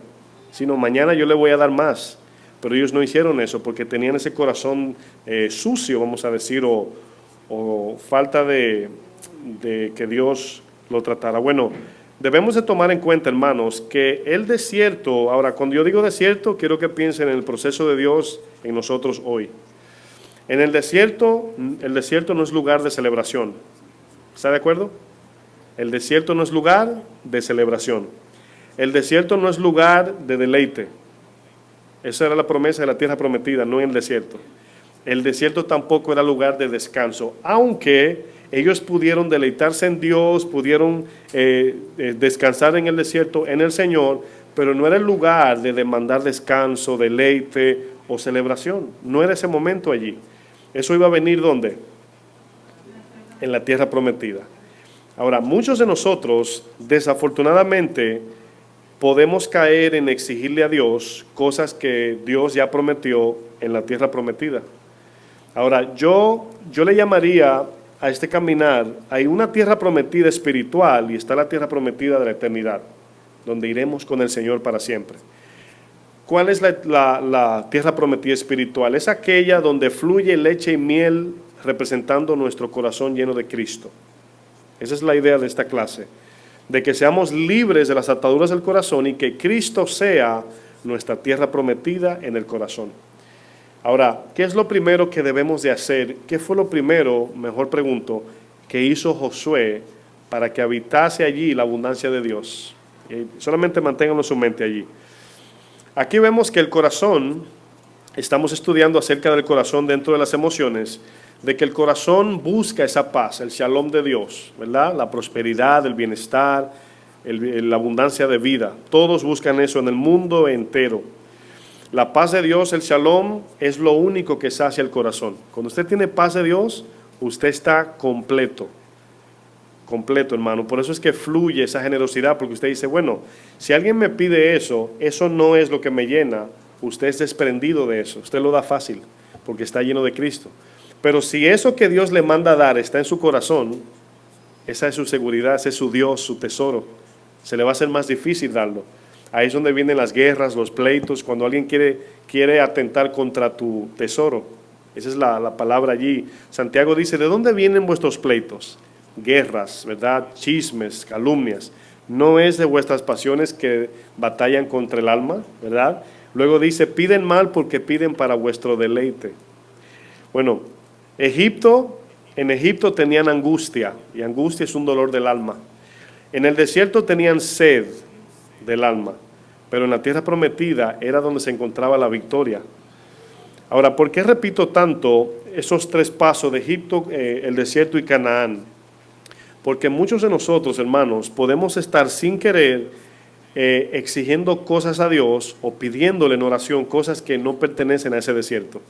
sino mañana yo le voy a dar más? Pero ellos no hicieron eso porque tenían ese corazón sucio, vamos a decir, o falta de que Dios lo tratara. Bueno, debemos de tomar en cuenta, hermanos, que el desierto, ahora cuando yo digo desierto, quiero que piensen en el proceso de Dios en nosotros hoy. En el desierto no es lugar de celebración. ¿Está de acuerdo? El desierto no es lugar de celebración. El desierto no es lugar de deleite. Esa era la promesa de la tierra prometida, no en el desierto. El desierto tampoco era lugar de descanso, aunque ellos pudieron deleitarse en Dios, pudieron descansar en el desierto, en el Señor, pero no era el lugar de demandar descanso, deleite o celebración. No era ese momento allí. Eso iba a venir ¿dónde? En la tierra prometida. Ahora, muchos de nosotros, desafortunadamente, podemos caer en exigirle a Dios cosas que Dios ya prometió en la tierra prometida. Ahora, yo le llamaría a este caminar, hay una tierra prometida espiritual y está la tierra prometida de la eternidad, donde iremos con el Señor para siempre. ¿Cuál es la tierra prometida espiritual? Es aquella donde fluye leche y miel representando nuestro corazón lleno de Cristo. Esa es la idea de esta clase, de que seamos libres de las ataduras del corazón y que Cristo sea nuestra tierra prometida en el corazón. Ahora, ¿qué es lo primero que debemos de hacer? ¿Qué fue lo primero, mejor pregunto, que hizo Josué para que habitase allí la abundancia de Dios? Solamente manténganlo en su mente allí. Aquí vemos que el corazón, estamos estudiando acerca del corazón dentro de las emociones, de que el corazón busca esa paz, el shalom de Dios, ¿verdad? La prosperidad, el bienestar, la abundancia de vida. Todos buscan eso en el mundo entero. La paz de Dios, el shalom, es lo único que sacia el corazón. Cuando usted tiene paz de Dios, usted está completo. Completo, hermano. Por eso es que fluye esa generosidad, porque usted dice, bueno, si alguien me pide eso, eso no es lo que me llena. Usted es desprendido de eso. Usted lo da fácil, porque está lleno de Cristo. Pero si eso que Dios le manda a dar está en su corazón, esa es su seguridad, ese es su Dios, su tesoro. Se le va a hacer más difícil darlo. Ahí es donde vienen las guerras, los pleitos, cuando alguien quiere atentar contra tu tesoro. Esa es la palabra allí. Santiago dice, ¿de dónde vienen vuestros pleitos? guerras, ¿verdad? Chismes, calumnias. No es de vuestras pasiones que batallan contra el alma, ¿verdad? Luego dice, piden mal porque piden para vuestro deleite. Bueno, en Egipto tenían angustia, y angustia es un dolor del alma. En el desierto tenían sed del alma, pero en la tierra prometida era donde se encontraba la victoria. Ahora, ¿por qué repito tanto esos tres pasos de Egipto, el desierto y Canaán? Porque muchos de nosotros, hermanos, podemos estar sin querer exigiendo cosas a Dios o pidiéndole en oración cosas que no pertenecen a ese desierto.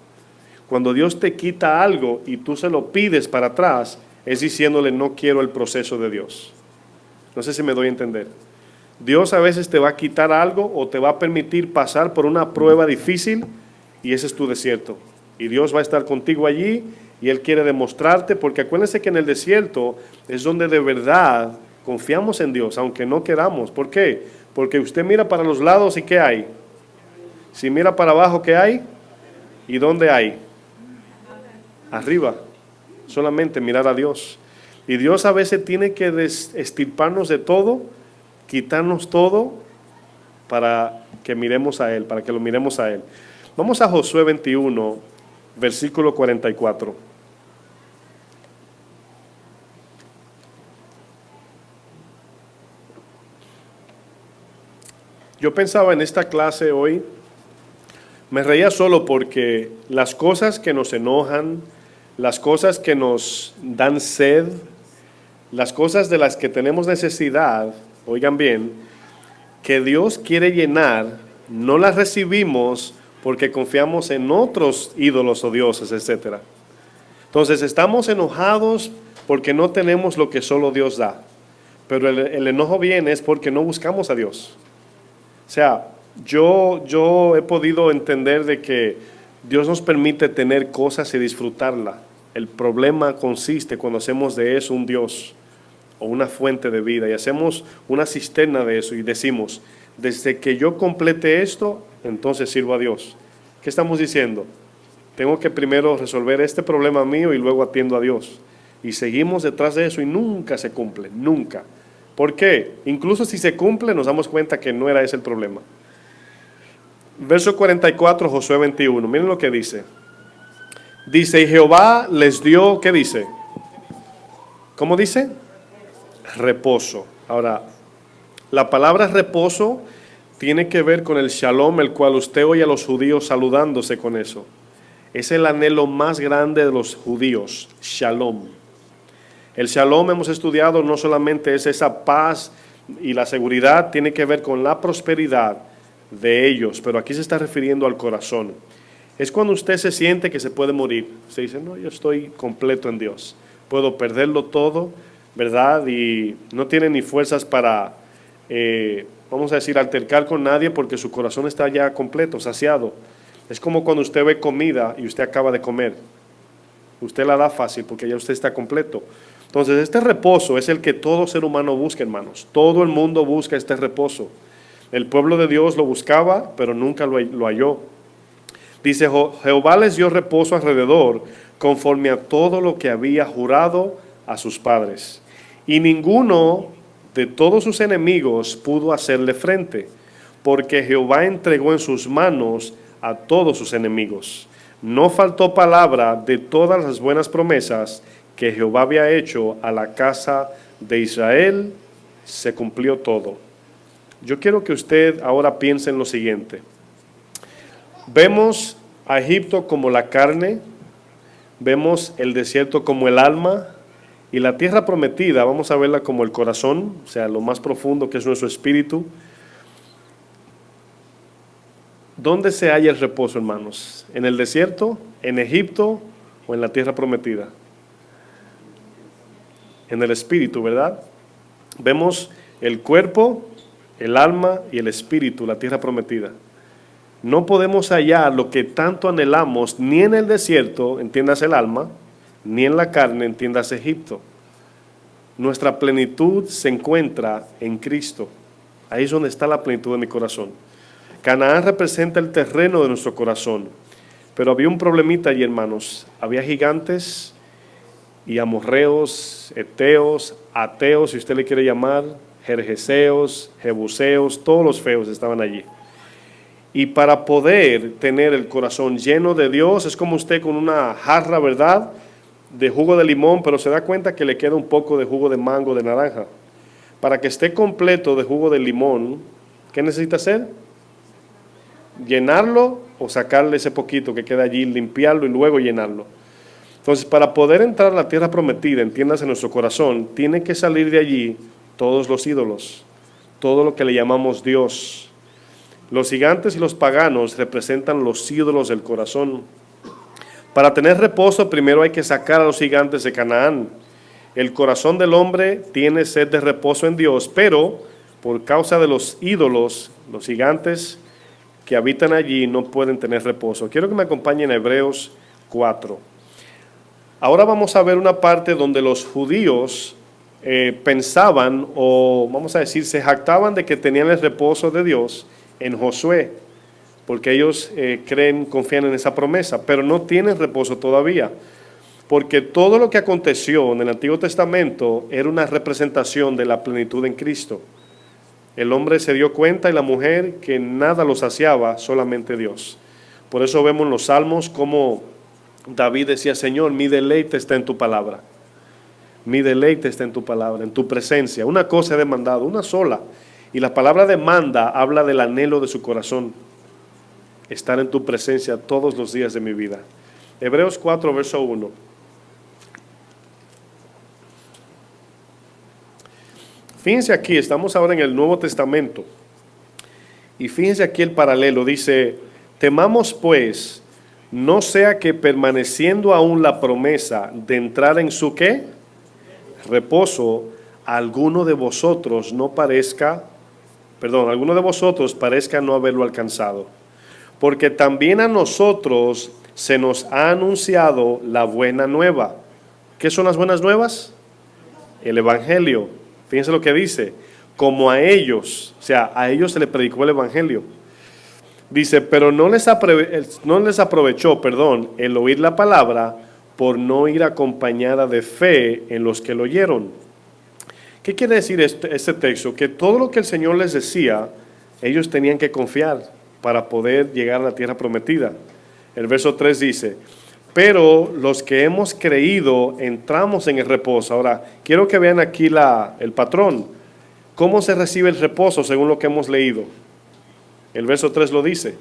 Cuando Dios te quita algo y tú se lo pides para atrás, es diciéndole no quiero el proceso de Dios. No sé si me doy a entender. Dios a veces te va a quitar algo o te va a permitir pasar por una prueba difícil y ese es tu desierto. Y Dios va a estar contigo allí y Él quiere demostrarte, porque acuérdense que en el desierto es donde de verdad confiamos en Dios, aunque no queramos. ¿Por qué? Porque usted mira para los lados y ¿qué hay? Si mira para abajo, ¿qué hay? ¿Y dónde hay? Arriba. Solamente mirar a Dios. Y Dios a veces tiene que extirparnos de todo, quitarnos todo para que miremos a Él, para que lo miremos a Él. Vamos a Josué 21, versículo 44. Yo pensaba en esta clase hoy, me reía solo porque las cosas que nos enojan, las cosas que nos dan sed, las cosas de las que tenemos necesidad, oigan bien, que Dios quiere llenar, no las recibimos porque confiamos en otros ídolos o dioses, etc. Entonces estamos enojados porque no tenemos lo que solo Dios da. Pero el enojo viene es porque no buscamos a Dios. O sea, yo he podido entender de que Dios nos permite tener cosas y disfrutarla. El problema consiste cuando hacemos de eso un Dios o una fuente de vida y hacemos una cisterna de eso y decimos, desde que yo complete esto, entonces sirvo a Dios. ¿Qué estamos diciendo? Tengo que primero resolver este problema mío y luego atiendo a Dios. Y seguimos detrás de eso y nunca se cumple, nunca. ¿Por qué? Incluso si se cumple nos damos cuenta que no era ese el problema. Verso 44, Josué 21, miren lo que dice. Dice, y Jehová les dio, ¿qué dice? ¿Cómo dice? Reposo. Ahora, la palabra reposo tiene que ver con el shalom, el cual usted oye a los judíos saludándose con eso. Es el anhelo más grande de los judíos, shalom. El shalom hemos estudiado no solamente es esa paz y la seguridad, tiene que ver con la prosperidad de ellos, pero aquí se está refiriendo al corazón. Es cuando usted se siente que se puede morir. Usted dice, no, yo estoy completo en Dios. Puedo perderlo todo, ¿verdad? Y no tiene ni fuerzas para, vamos a decir, altercar con nadie porque su corazón está ya completo, saciado. Es como cuando usted ve comida y usted acaba de comer. Usted la da fácil porque ya usted está completo. Entonces, este reposo es el que todo ser humano busca, hermanos. Todo el mundo busca este reposo. El pueblo de Dios lo buscaba, pero nunca lo halló. Dice, Jehová les dio reposo alrededor, conforme a todo lo que había jurado a sus padres. Y ninguno de todos sus enemigos pudo hacerle frente, porque Jehová entregó en sus manos a todos sus enemigos. No faltó palabra de todas las buenas promesas que Jehová había hecho a la casa de Israel, se cumplió todo. Yo quiero que usted ahora piense en lo siguiente. Vemos a Egipto como la carne, vemos el desierto como el alma y la tierra prometida vamos a verla como el corazón, o sea, lo más profundo que es nuestro espíritu. ¿Dónde se halla el reposo, hermanos? ¿En el desierto, en Egipto o en la tierra prometida? En el espíritu, ¿verdad? Vemos el cuerpo, el alma y el espíritu, la tierra prometida. No podemos hallar lo que tanto anhelamos ni en el desierto, entiendas el alma, ni en la carne, entiendas Egipto. Nuestra plenitud se encuentra en Cristo. Ahí es donde está la plenitud de mi corazón. Canaán representa el terreno de nuestro corazón. Pero había un problemita allí, hermanos. Había gigantes y amorreos, eteos, ateos, si usted le quiere llamar, jerjeseos, jebuseos, todos los feos estaban allí. Y para poder tener el corazón lleno de Dios, es como usted con una jarra, ¿verdad?, de jugo de limón, pero se da cuenta que le queda un poco de jugo de mango, de naranja. Para que esté completo de jugo de limón, ¿qué necesita hacer? Llenarlo o sacarle ese poquito que queda allí, limpiarlo y luego llenarlo. Entonces, para poder entrar a la tierra prometida, entiendas, en nuestro corazón, tiene que salir de allí todos los ídolos, todo lo que le llamamos Dios. Los gigantes y los paganos representan los ídolos del corazón. Para tener reposo, primero hay que sacar a los gigantes de Canaán. El corazón del hombre tiene sed de reposo en Dios, pero por causa de los ídolos, los gigantes que habitan allí no pueden tener reposo. Quiero que me acompañen a Hebreos 4. Ahora vamos a ver una parte donde los judíos pensaban, o vamos a decir, se jactaban de que tenían el reposo de Dios en Josué, porque ellos confían en esa promesa, pero no tienen reposo todavía, porque todo lo que aconteció en el Antiguo Testamento era una representación de la plenitud en Cristo. El hombre se dio cuenta y la mujer que nada lo saciaba, solamente Dios. Por eso vemos en los Salmos como David decía: Señor, mi deleite está en tu palabra. Mi deleite está en tu palabra, en tu presencia. Una cosa he demandado, una sola. Y la palabra demanda habla del anhelo de su corazón. Estar en tu presencia todos los días de mi vida. Hebreos 4, verso 1. Fíjense aquí, estamos ahora en el Nuevo Testamento. Y fíjense aquí el paralelo. Dice: temamos pues, no sea que permaneciendo aún la promesa de entrar en su ¿qué? Reposo, alguno de vosotros parezca no haberlo alcanzado. Porque también a nosotros se nos ha anunciado la buena nueva. ¿Qué son las buenas nuevas? El Evangelio. Fíjense lo que dice: como a ellos, o sea, a ellos se les predicó el Evangelio. Dice: pero no les aprovechó el oír la palabra, por no ir acompañada de fe en los que lo oyeron. ¿Qué quiere decir este texto? Que todo lo que el Señor les decía, ellos tenían que confiar para poder llegar a la tierra prometida. El verso 3 dice: pero los que hemos creído entramos en el reposo. Ahora, quiero que vean aquí el patrón. ¿Cómo se recibe el reposo según lo que hemos leído? El verso 3 lo dice: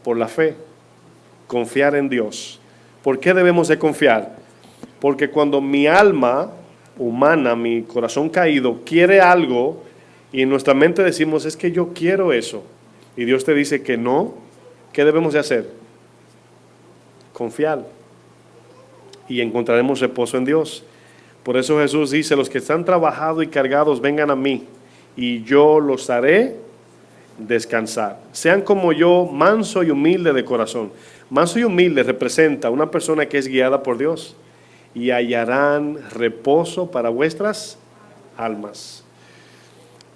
por la fe, confiar en Dios. ¿Por qué debemos de confiar? Porque cuando mi alma humana, mi corazón caído, quiere algo, y en nuestra mente decimos: es que yo quiero eso, y Dios te dice que no, ¿qué debemos de hacer? Confiar, y encontraremos reposo en Dios. Por eso Jesús dice: los que están trabajados y cargados, vengan a mí, y yo los haré descansar. Sean como yo, manso y humilde de corazón. Manso y humilde representa una persona que es guiada por Dios, y hallarán reposo para vuestras almas.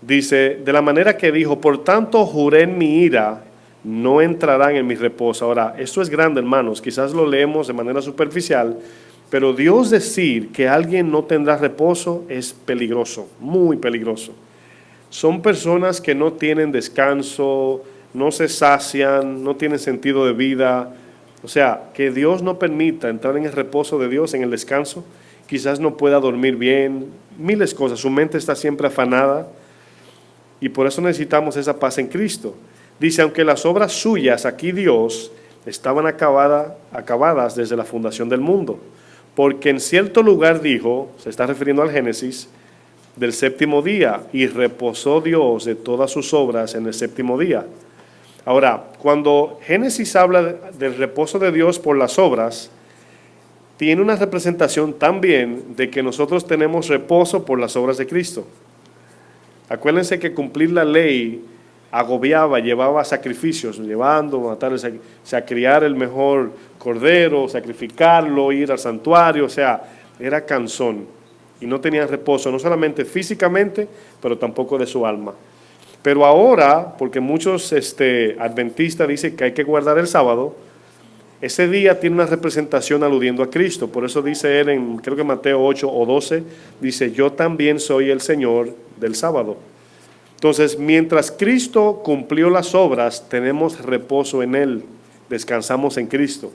Dice: de la manera que dijo, por tanto juré en mi ira, no entrarán en mi reposo. Ahora, esto es grande, hermanos, quizás lo leemos de manera superficial, pero Dios decir que alguien no tendrá reposo es peligroso, muy peligroso. Son personas que no tienen descanso, no se sacian, no tienen sentido de vida. O sea, que Dios no permita entrar en el reposo de Dios, en el descanso, quizás no pueda dormir bien, miles de cosas, su mente está siempre afanada, y por eso necesitamos esa paz en Cristo. Dice: aunque las obras suyas, aquí Dios, estaban acabadas desde la fundación del mundo, porque en cierto lugar dijo, se está refiriendo al Génesis, del séptimo día, y reposó Dios de todas sus obras en el séptimo día. Ahora, cuando Génesis habla del reposo de Dios por las obras, tiene una representación también de que nosotros tenemos reposo por las obras de Cristo. Acuérdense que cumplir la ley agobiaba, llevaba sacrificios, criar el mejor cordero, sacrificarlo, ir al santuario, o sea, era cansón. Y no tenían reposo, no solamente físicamente, pero tampoco de su alma. Pero ahora, porque muchos adventistas dicen que hay que guardar el sábado, Ese día tiene una representación aludiendo a Cristo. Por eso dice él en, creo que Mateo 8 o 12, dice, yo también soy el Señor del sábado. Entonces, mientras Cristo cumplió las obras, tenemos reposo en Él, descansamos en Cristo.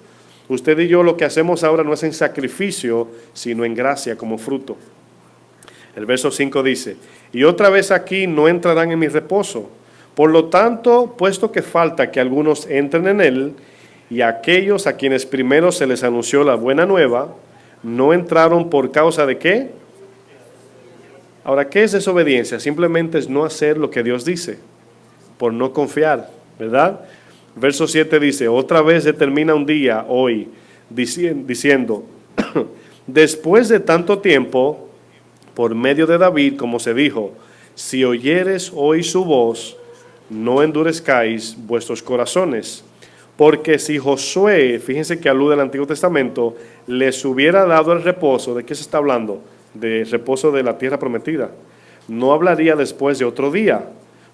Usted y yo lo que hacemos ahora no es en sacrificio, sino en gracia como fruto. El verso 5 dice, y otra vez aquí no entrarán en mi reposo. Por lo tanto, puesto que falta que algunos entren en Él, y aquellos a quienes primero se les anunció la buena nueva, no entraron por causa de ¿qué? Ahora, ¿qué es desobediencia? Simplemente es no hacer lo que Dios dice, por no confiar, ¿verdad? Verso 7 dice, otra vez determina un día hoy, diciendo, después de tanto tiempo, por medio de David, como se dijo, si oyeres hoy su voz, no endurezcáis vuestros corazones. Porque si Josué, fíjense que alude al Antiguo Testamento, les hubiera dado el reposo, ¿de qué se está hablando? De reposo de la tierra prometida. No hablaría después de otro día.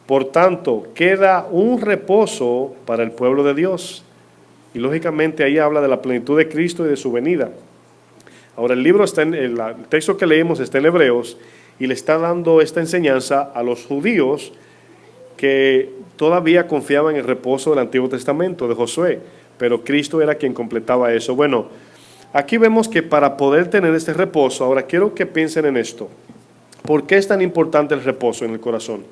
Por tanto, queda un reposo para el pueblo de Dios. Y lógicamente ahí habla de la plenitud de Cristo y de su venida. Ahora el libro está el texto que leímos está en Hebreos y le está dando esta enseñanza a los judíos que todavía confiaban en el reposo del Antiguo Testamento de Josué, pero Cristo era quien completaba eso. Bueno, aquí vemos que para poder tener este reposo, ahora quiero que piensen en esto. ¿Por qué es tan importante el reposo en el corazón?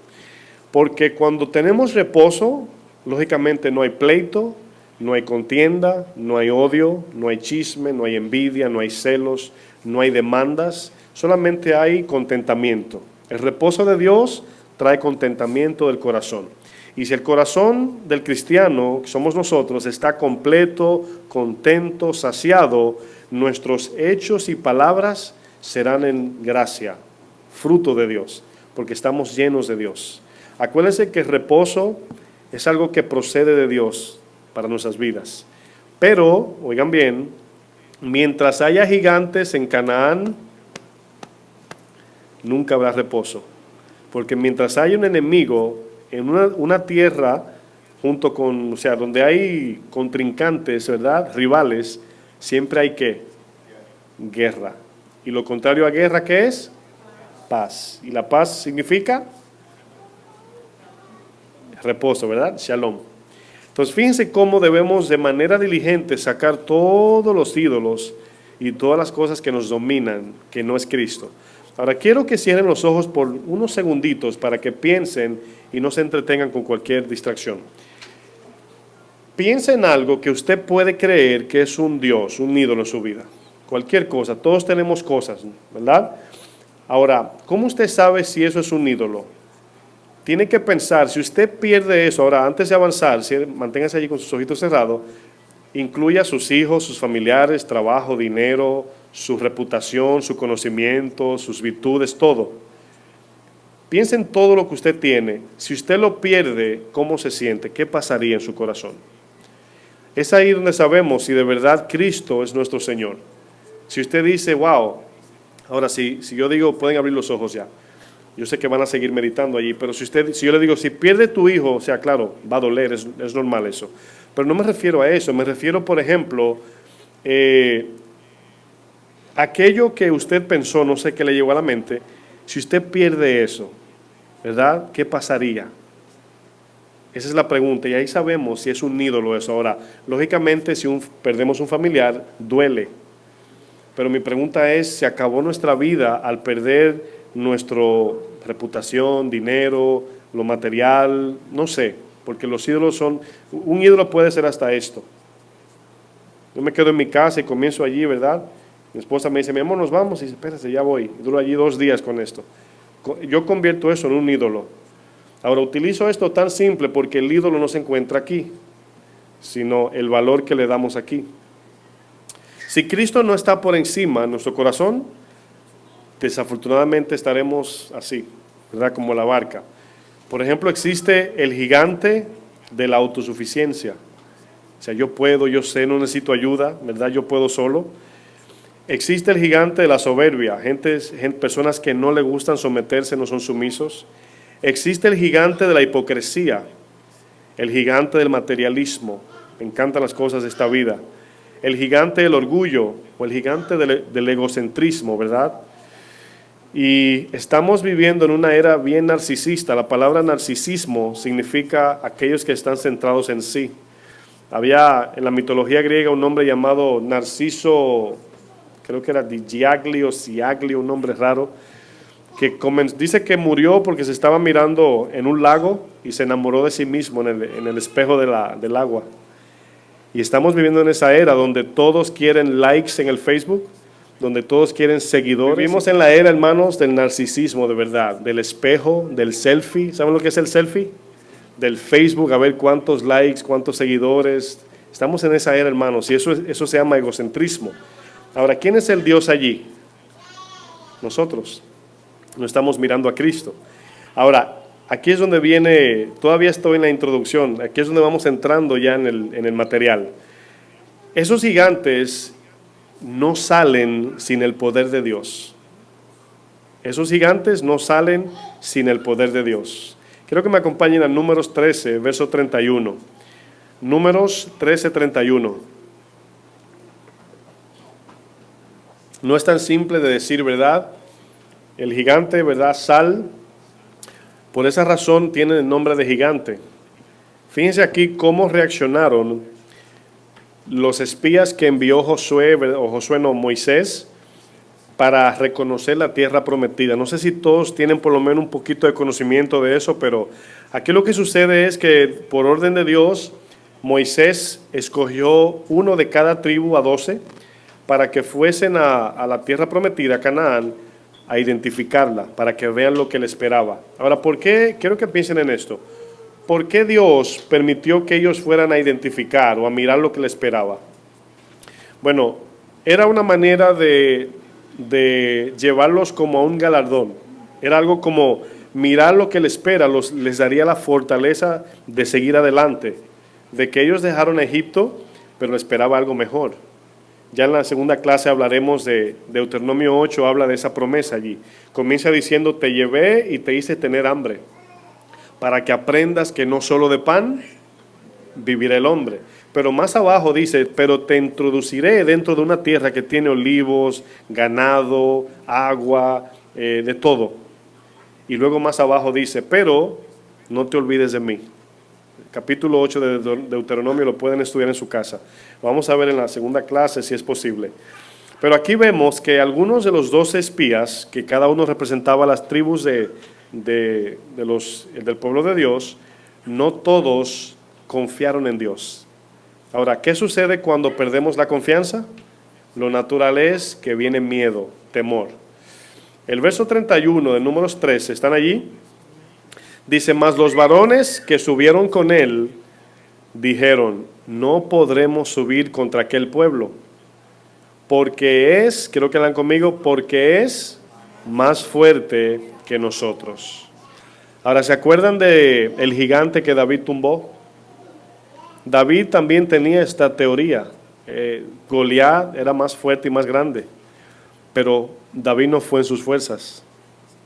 Porque cuando tenemos reposo, lógicamente no hay pleito, no hay contienda, no hay odio, no hay chisme, no hay envidia, no hay celos, no hay demandas, solamente hay contentamiento. El reposo de Dios trae contentamiento del corazón. Y si el corazón del cristiano, que somos nosotros, está completo, contento, saciado, nuestros hechos y palabras serán en gracia, fruto de Dios, porque estamos llenos de Dios. Acuérdense que el reposo es algo que procede de Dios para nuestras vidas. Pero, oigan bien, mientras haya gigantes en Canaán, nunca habrá reposo. Porque mientras haya un enemigo en una tierra, junto con, o sea, donde hay contrincantes, ¿verdad? Rivales, siempre hay ¿qué? Guerra. Y lo contrario a guerra, ¿qué es? Paz. Y la paz significa reposo, ¿verdad? Shalom. Entonces, fíjense cómo debemos de manera diligente sacar todos los ídolos y todas las cosas que nos dominan, que no es Cristo. Ahora, quiero que cierren los ojos por unos segunditos para que piensen y no se entretengan con cualquier distracción. Piensa en algo que usted puede creer que es un Dios, un ídolo en su vida. Cualquier cosa, todos tenemos cosas, ¿verdad? Ahora, ¿cómo usted sabe si eso es un ídolo? Tiene que pensar, si usted pierde eso, ahora antes de avanzar, manténgase allí con sus ojitos cerrados, incluya a sus hijos, sus familiares, trabajo, dinero, su reputación, su conocimiento, sus virtudes, todo. Piensa en todo lo que usted tiene. Si usted lo pierde, ¿cómo se siente? ¿Qué pasaría en su corazón? Es ahí donde sabemos si de verdad Cristo es nuestro Señor. Si usted dice, wow, ahora si yo digo, pueden abrir los ojos ya. Yo sé que van a seguir meditando allí, pero si yo le digo, si pierde tu hijo, o sea, claro, va a doler, es normal eso. Pero no me refiero a eso, me refiero, por ejemplo, aquello que usted pensó, no sé qué le llegó a la mente, si usted pierde eso, ¿verdad? ¿Qué pasaría? Esa es la pregunta, y ahí sabemos si es un ídolo eso. Ahora, lógicamente, si perdemos un familiar, duele. Pero mi pregunta es, ¿se acabó nuestra vida al perder nuestra reputación, dinero, lo material? No sé, porque los ídolos son, un ídolo puede ser hasta esto. Yo me quedo en mi casa y comienzo allí, ¿verdad? Mi esposa me dice, mi amor, nos vamos, y dice, espérate, ya voy. Y duro allí 2 días con esto. Yo convierto eso en un ídolo. Ahora, utilizo esto tan simple porque el ídolo no se encuentra aquí, sino el valor que le damos aquí. Si Cristo no está por encima de nuestro corazón, desafortunadamente estaremos así, ¿verdad? Como la barca. Por ejemplo, existe el gigante de la autosuficiencia. O sea, yo puedo, yo sé, no necesito ayuda, ¿verdad? Yo puedo solo. Existe el gigante de la soberbia, personas que no le gustan someterse, no son sumisos. Existe el gigante de la hipocresía, el gigante del materialismo. Me encantan las cosas de esta vida. el gigante del orgullo o el gigante del egocentrismo, ¿verdad? Y estamos viviendo en una era bien narcisista. La palabra narcisismo significa aquellos que están centrados en sí. Había en la mitología griega un hombre llamado Narciso, creo que era Digiaglio, Siaglio, un nombre raro, que dice que murió porque se estaba mirando en un lago y se enamoró de sí mismo en el espejo del agua. Y estamos viviendo en esa era donde todos quieren likes en el Facebook, donde todos quieren seguidores. Vivimos en la era, hermanos, del narcisismo, de verdad, del espejo, del selfie. ¿Saben lo que es el selfie? Del Facebook, a ver cuántos likes, cuántos seguidores. Estamos en esa era, hermanos, y eso se llama egocentrismo. Ahora, ¿quién es el Dios allí? Nosotros. No estamos mirando a Cristo. Ahora, aquí es donde viene, todavía estoy en la introducción, aquí es donde vamos entrando ya en el material. Esos gigantes no salen sin el poder de Dios. Esos gigantes no salen sin el poder de Dios. Quiero que me acompañen a Números 13, verso 31. Números 13, 31. No es tan simple de decir, ¿verdad? El gigante, ¿verdad? Sal. Por esa razón tiene el nombre de gigante. Fíjense aquí cómo reaccionaron los espías que envió Moisés, para reconocer la tierra prometida. No sé si todos tienen por lo menos un poquito de conocimiento de eso, pero aquí lo que sucede es que por orden de Dios, Moisés escogió uno de cada tribu a 12 para que fuesen a la tierra prometida, Canaán, a identificarla, para que vean lo que le esperaba. Ahora, ¿por qué? Quiero que piensen en esto. ¿Por qué Dios permitió que ellos fueran a identificar o a mirar lo que le esperaba? Bueno, era una manera de llevarlos como a un galardón. Era algo como mirar lo que les espera, les daría la fortaleza de seguir adelante, de que ellos dejaron Egipto, pero les esperaba algo mejor. Ya en la segunda clase hablaremos de Deuteronomio 8, habla de esa promesa allí. Comienza diciendo, te llevé y te hice tener hambre, para que aprendas que no solo de pan vivirá el hombre. Pero más abajo dice, pero te introduciré dentro de una tierra que tiene olivos, ganado, agua, de todo. Y luego más abajo dice, pero no te olvides de mí. Capítulo 8 de Deuteronomio lo pueden estudiar en su casa. Vamos a ver en la segunda clase si es posible. Pero aquí vemos que algunos de los 12 espías, que cada uno representaba las tribus del pueblo de Dios, no todos confiaron en Dios. Ahora, ¿qué sucede cuando perdemos la confianza? Lo natural es que viene miedo, temor. El verso 31 de Números 13, ¿están allí? Dice, mas los varones que subieron con él dijeron, no podremos subir contra aquel pueblo, porque es, quiero que hablan conmigo, porque es más fuerte que nosotros. Ahora, ¿se acuerdan de el gigante que David tumbó? David también tenía esta teoría. Goliat era más fuerte y más grande, pero David no fue en sus fuerzas.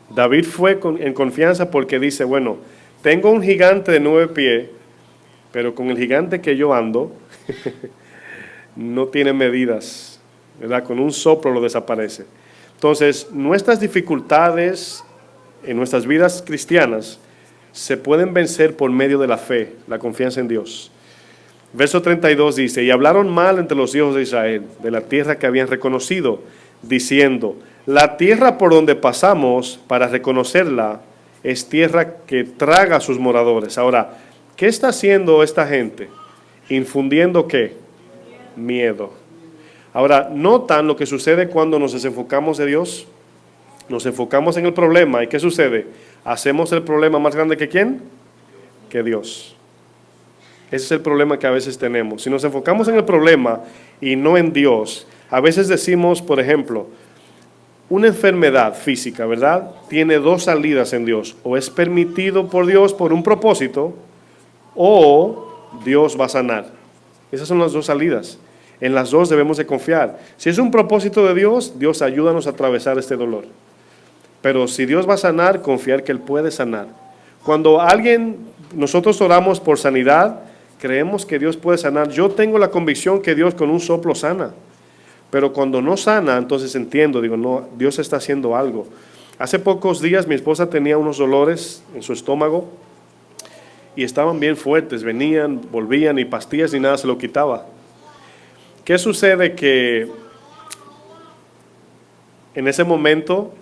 David fue en confianza porque dice, bueno, tengo un gigante de 9 pies, pero con el gigante que yo ando, no tiene medidas, ¿verdad? Con un soplo lo desaparece. Entonces, nuestras dificultades en nuestras vidas cristianas se pueden vencer por medio de la fe, la confianza en Dios. Verso 32 dice, y hablaron mal entre los hijos de Israel, de la tierra que habían reconocido, diciendo, la tierra por donde pasamos para reconocerla es tierra que traga a sus moradores. Ahora, ¿qué está haciendo esta gente? Infundiendo ¿qué? Miedo. Ahora, ¿notan lo que sucede cuando nos desenfocamos de Dios? Nos enfocamos en el problema, ¿y qué sucede? Hacemos el problema más grande que ¿quién? Que Dios. Ese es el problema que a veces tenemos. Si nos enfocamos en el problema y no en Dios, a veces decimos, por ejemplo, una enfermedad física, ¿verdad? Tiene 2 salidas en Dios. O es permitido por Dios por un propósito, o Dios va a sanar. Esas son las 2 salidas. En las 2 debemos de confiar. Si es un propósito de Dios, Dios ayúdanos a atravesar este dolor. Pero si Dios va a sanar, confiar que Él puede sanar. Cuando nosotros oramos por sanidad, creemos que Dios puede sanar. Yo tengo la convicción que Dios con un soplo sana. Pero cuando no sana, entonces entiendo, digo, no, Dios está haciendo algo. Hace pocos días mi esposa tenía unos dolores en su estómago y estaban bien fuertes, venían, volvían, ni pastillas ni nada se lo quitaba. ¿Qué sucede? Que en ese momento,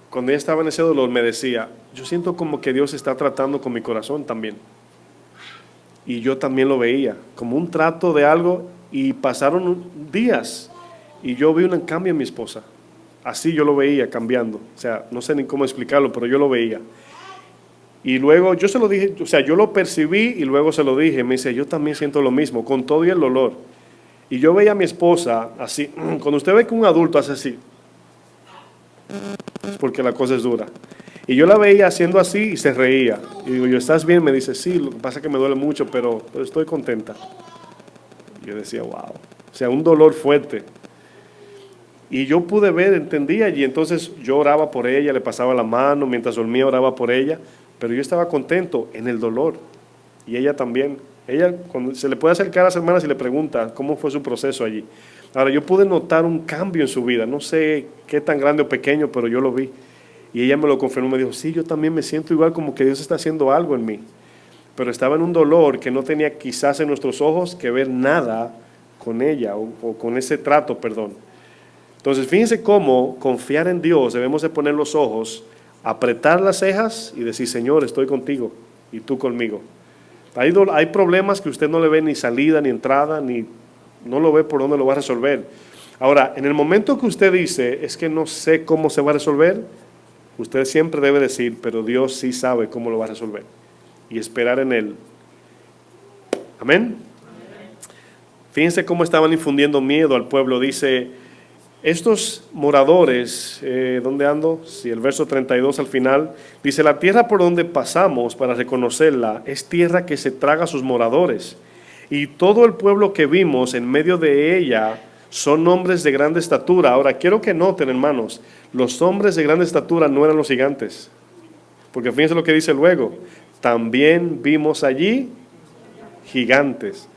cuando ella estaba en ese dolor, me decía, yo siento como que Dios está tratando con mi corazón también. Y yo también lo veía, como un trato de algo, y pasaron días y yo vi un cambio en mi esposa. Así yo lo veía cambiando. O sea, no sé ni cómo explicarlo, pero yo lo veía. Y luego yo se lo dije, o sea, yo lo percibí y luego se lo dije. Me dice, yo también siento lo mismo, con todo y el dolor. Y yo veía a mi esposa así. Cuando usted ve que un adulto hace así, es porque la cosa es dura. Y yo la veía haciendo así y se reía. Y digo, ¿yo estás bien? Me dice, sí, lo que pasa es que me duele mucho, pero estoy contenta. Y yo decía, wow. O sea, un dolor fuerte. Y yo pude ver, entendía, y entonces yo oraba por ella, le pasaba la mano, mientras dormía oraba por ella, pero yo estaba contento en el dolor. Y ella también. Ella, cuando se le puede acercar a las hermanas y le pregunta cómo fue su proceso allí. Ahora, yo pude notar un cambio en su vida, no sé qué tan grande o pequeño, pero yo lo vi. Y ella me lo confirmó, me dijo, sí, yo también me siento igual, como que Dios está haciendo algo en mí. Pero estaba en un dolor que no tenía quizás en nuestros ojos que ver nada con ella, o con ese trato, perdón. Entonces, fíjense cómo confiar en Dios, debemos de poner los ojos, apretar las cejas y decir, Señor, estoy contigo y tú conmigo. Hay problemas que usted no le ve ni salida, ni entrada, ni no lo ve por dónde lo va a resolver. Ahora, en el momento que usted dice, es que no sé cómo se va a resolver, usted siempre debe decir, pero Dios sí sabe cómo lo va a resolver. Y esperar en Él. Amén. Fíjense cómo estaban infundiendo miedo al pueblo. Dice, estos moradores, ¿dónde ando? Sí, el verso 32 al final, dice, la tierra por donde pasamos para reconocerla es tierra que se traga a sus moradores. Y todo el pueblo que vimos en medio de ella son hombres de grande estatura. Ahora, quiero que noten, hermanos, los hombres de grande estatura no eran los gigantes. Porque fíjense lo que dice luego, también vimos allí gigantes.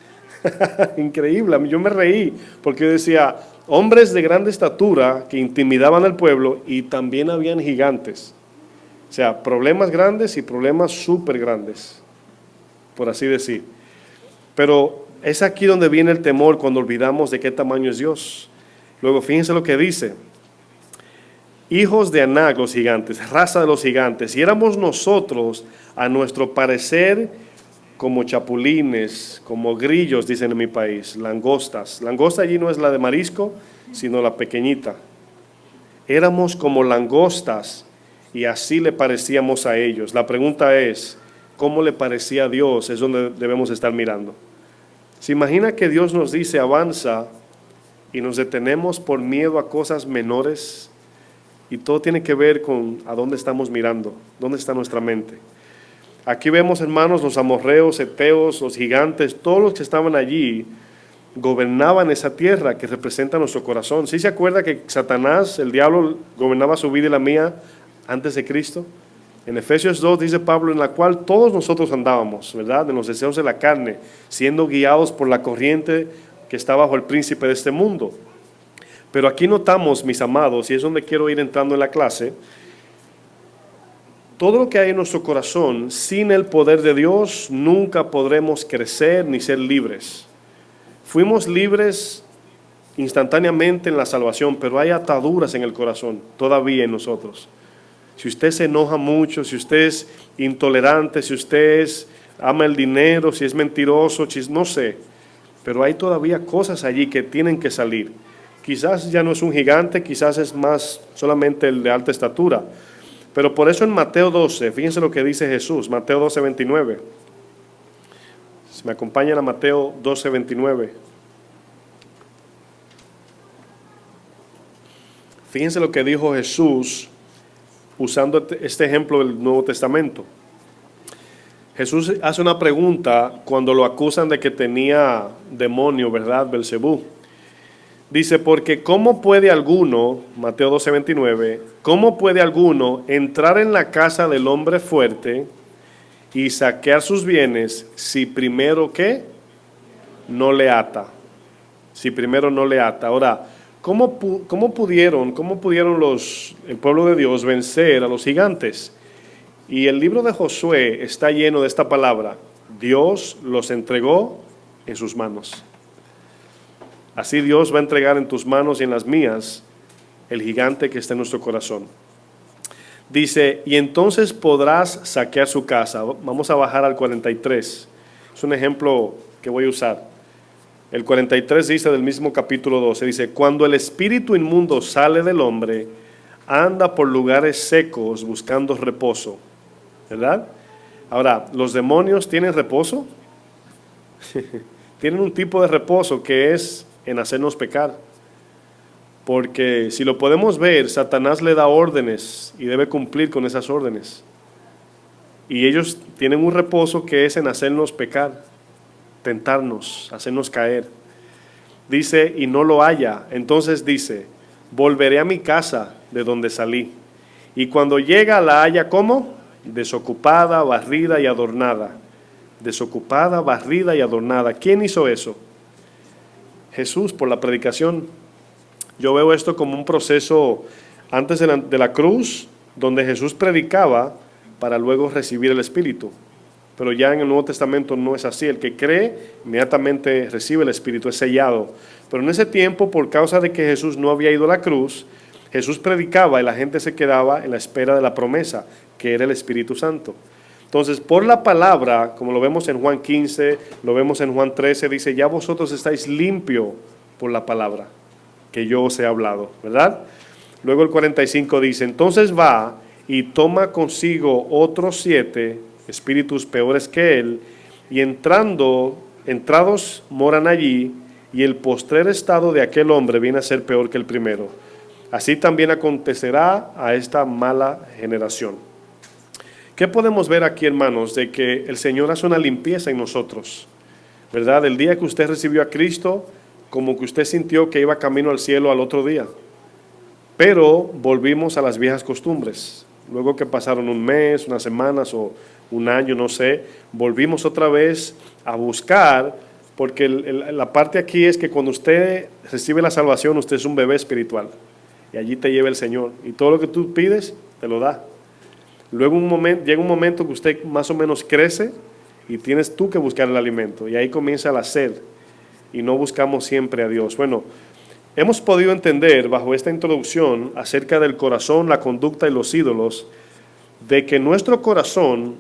Increíble, yo me reí, porque yo decía, hombres de grande estatura que intimidaban al pueblo y también habían gigantes. O sea, problemas grandes y problemas súper grandes, por así decir. Pero es aquí donde viene el temor cuando olvidamos de qué tamaño es Dios. Luego, fíjense lo que dice. Hijos de Anac, los gigantes, raza de los gigantes. Y éramos nosotros, a nuestro parecer, como chapulines, como grillos, dicen en mi país, langostas. Langosta allí no es la de marisco, sino la pequeñita. Éramos como langostas y así le parecíamos a ellos. La pregunta es, ¿cómo le parecía a Dios? Es donde debemos estar mirando. ¿Se imagina que Dios nos dice avanza y nos detenemos por miedo a cosas menores? Y todo tiene que ver con a dónde estamos mirando, dónde está nuestra mente. Aquí vemos, hermanos, los amorreos, heteos, los gigantes, todos los que estaban allí gobernaban esa tierra que representa nuestro corazón. ¿Sí se acuerda que Satanás, el diablo, gobernaba su vida y la mía antes de Cristo? En Efesios 2 dice Pablo, en la cual todos nosotros andábamos, ¿verdad? En los deseos de la carne, siendo guiados por la corriente que está bajo el príncipe de este mundo. Pero aquí notamos, mis amados, y es donde quiero ir entrando en la clase, todo lo que hay en nuestro corazón, sin el poder de Dios, nunca podremos crecer ni ser libres. Fuimos libres instantáneamente en la salvación, pero hay ataduras en el corazón, todavía en nosotros. Si usted se enoja mucho, si usted es intolerante, si usted ama el dinero, si es mentiroso, no sé, pero hay todavía cosas allí que tienen que salir. Quizás ya no es un gigante, quizás es más solamente el de alta estatura. Pero por eso en Mateo 12, fíjense lo que dice Jesús, Mateo 12, 29. Si me acompañan a Mateo 12, 29. Fíjense lo que dijo Jesús usando este ejemplo del Nuevo Testamento. Jesús hace una pregunta cuando lo acusan de que tenía demonio, ¿verdad? Belcebú. Dice, porque ¿cómo puede alguno, Mateo 12, 29, cómo puede alguno entrar en la casa del hombre fuerte y saquear sus bienes si primero ¿qué? No le ata. Si primero no le ata. Ahora, ¿cómo pudieron el pueblo de Dios vencer a los gigantes? Y el libro de Josué está lleno de esta palabra. Dios los entregó en sus manos. Así Dios va a entregar en tus manos y en las mías el gigante que está en nuestro corazón. Dice, y entonces podrás saquear su casa. Vamos a bajar al 43. Es un ejemplo que voy a usar. El 43 dice del mismo capítulo 12, dice, cuando el espíritu inmundo sale del hombre, anda por lugares secos buscando reposo. ¿Verdad? Ahora, ¿los demonios tienen reposo? Tienen un tipo de reposo que es en hacernos pecar. Porque si lo podemos ver, Satanás le da órdenes y debe cumplir con esas órdenes. Y ellos tienen un reposo que es en hacernos pecar, tentarnos, hacernos caer. Dice, y no lo halla. Entonces dice, volveré a mi casa de donde salí. Y cuando llega la halla, ¿cómo? Desocupada, barrida y adornada. Desocupada, barrida y adornada. ¿Quién hizo eso? Jesús, por la predicación. Yo veo esto como un proceso antes de la cruz, donde Jesús predicaba para luego recibir el Espíritu. Pero ya en el Nuevo Testamento no es así. El que cree inmediatamente recibe el Espíritu, es sellado. Pero en ese tiempo, por causa de que Jesús no había ido a la cruz, Jesús predicaba y la gente se quedaba en la espera de la promesa, que era el Espíritu Santo. Entonces, por la palabra, como lo vemos en Juan 15, lo vemos en Juan 13, dice, ya vosotros estáis limpios por la palabra que yo os he hablado, ¿verdad? Luego el 45 dice, entonces va y toma consigo otros 7 espíritus peores que él, y entrados moran allí, y el postrer estado de aquel hombre viene a ser peor que el primero. Así también acontecerá a esta mala generación. ¿Qué podemos ver aquí, hermanos? De que el Señor hace una limpieza en nosotros, ¿verdad? El día que usted recibió a Cristo, como que usted sintió que iba camino al cielo al otro día. Pero volvimos a las viejas costumbres. Luego que pasaron un mes, unas semanas o un año, no sé, volvimos otra vez a buscar, porque la parte aquí es que cuando usted recibe la salvación, usted es un bebé espiritual. Y allí te lleva el Señor. Y todo lo que tú pides, te lo da. Luego llega un momento que usted más o menos crece y tienes tú que buscar el alimento. Y ahí comienza la sed. Y no buscamos siempre a Dios. Bueno, hemos podido entender bajo esta introducción acerca del corazón, la conducta y los ídolos, de que nuestro corazón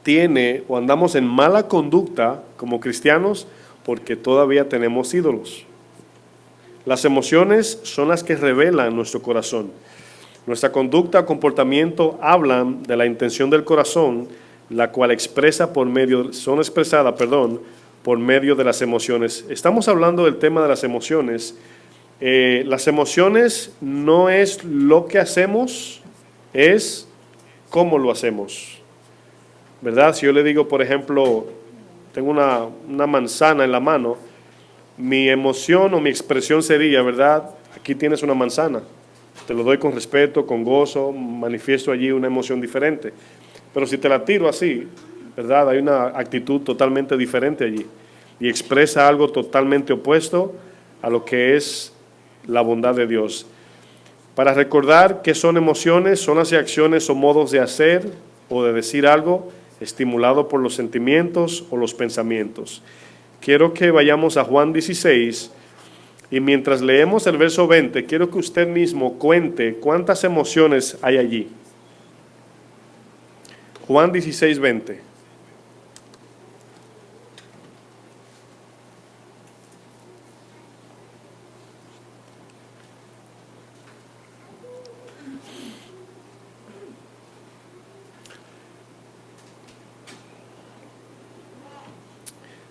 tiene o andamos en mala conducta como cristianos porque todavía tenemos ídolos. Las emociones son las que revelan nuestro corazón. Nuestra conducta o comportamiento hablan de la intención del corazón, la cual son expresadas por medio de las emociones. Estamos hablando del tema de las emociones. Las emociones no es lo que hacemos, es cómo lo hacemos, ¿verdad? Si yo le digo, por ejemplo, tengo una manzana en la mano, mi emoción o mi expresión sería, ¿verdad? Aquí tienes una manzana, te lo doy con respeto, con gozo, manifiesto allí una emoción diferente. Pero si te la tiro así, ¿verdad? Hay una actitud totalmente diferente allí y expresa algo totalmente opuesto a lo que es la bondad de Dios. Para recordar qué son emociones, son las acciones o modos de hacer o de decir algo estimulado por los sentimientos o los pensamientos. Quiero que vayamos a Juan 16 y mientras leemos el verso 20, quiero que usted mismo cuente cuántas emociones hay allí. Juan 16, 20.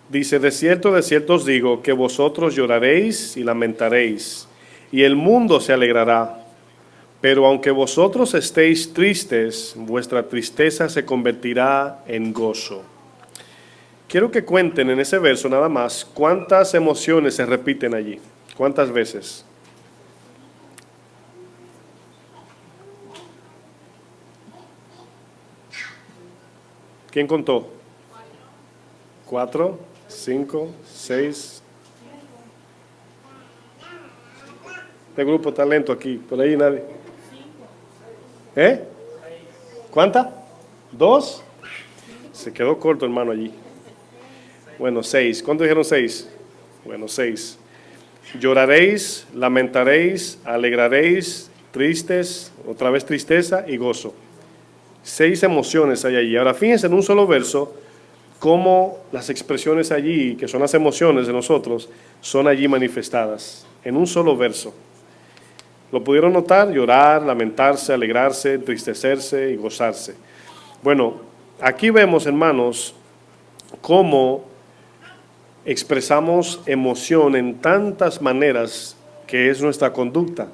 Dice, de cierto os digo, que vosotros lloraréis y lamentaréis, y el mundo se alegrará. Pero aunque vosotros estéis tristes, vuestra tristeza se convertirá en gozo. Quiero que cuenten en ese verso nada más cuántas emociones se repiten allí, cuántas veces. ¿Quién contó? 4, 5, 6. Este grupo está lento aquí, por ahí nadie. ¿Eh? ¿Cuánta? 2. Se quedó corto, hermano, allí. Bueno, 6. ¿Cuántos dijeron 6? Bueno, 6. Lloraréis, lamentaréis, alegraréis, tristes, otra vez tristeza y gozo. 6 emociones hay allí. Ahora fíjense en un solo verso cómo las expresiones allí, que son las emociones de nosotros, son allí manifestadas. En un solo verso. ¿Lo pudieron notar? Llorar, lamentarse, alegrarse, entristecerse y gozarse. Bueno, aquí vemos, hermanos, cómo expresamos emoción en tantas maneras que es nuestra conducta.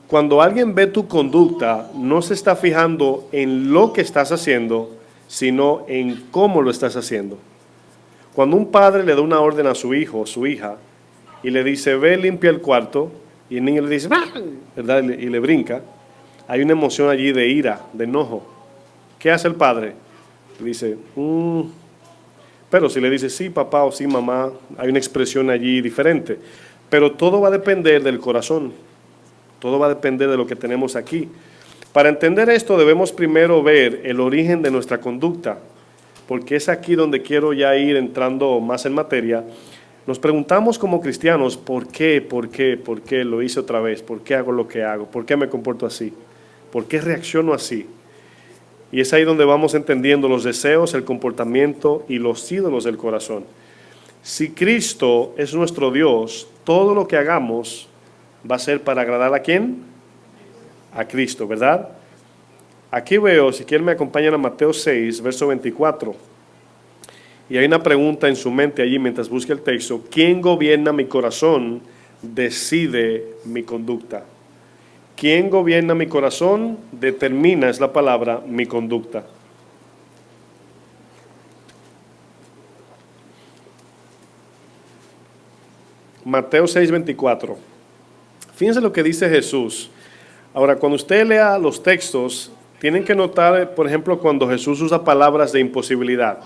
Cuando alguien ve tu conducta, no se está fijando en lo que estás haciendo, sino en cómo lo estás haciendo. Cuando un padre le da una orden a su hijo o su hija y le dice, ve, limpia el cuarto, y el niño le dice, ¡ah!, ¿verdad? Y le brinca, hay una emoción allí de ira, de enojo. ¿Qué hace el padre? Le dice, Pero si le dice sí papá o sí mamá, hay una expresión allí diferente. Pero todo va a depender del corazón. Todo va a depender de lo que tenemos aquí. Para entender esto debemos primero ver el origen de nuestra conducta, porque es aquí donde quiero ya ir entrando más en materia. Nos preguntamos como cristianos, ¿por qué lo hice otra vez? ¿Por qué hago lo que hago? ¿Por qué me comporto así? ¿Por qué reacciono así? Y es ahí donde vamos entendiendo los deseos, el comportamiento y los ídolos del corazón. Si Cristo es nuestro Dios, todo lo que hagamos va a ser para agradar ¿a quién? A Cristo, ¿verdad? Aquí veo, si quieren me acompañan a Mateo 6, verso 24. Y hay una pregunta en su mente allí mientras busca el texto. ¿Quién gobierna mi corazón? Decide mi conducta. ¿Quién gobierna mi corazón? Determina, es la palabra, mi conducta. Mateo 6, 24. Fíjense lo que dice Jesús. Ahora, cuando usted lea los textos, tienen que notar, por ejemplo, cuando Jesús usa palabras de imposibilidad.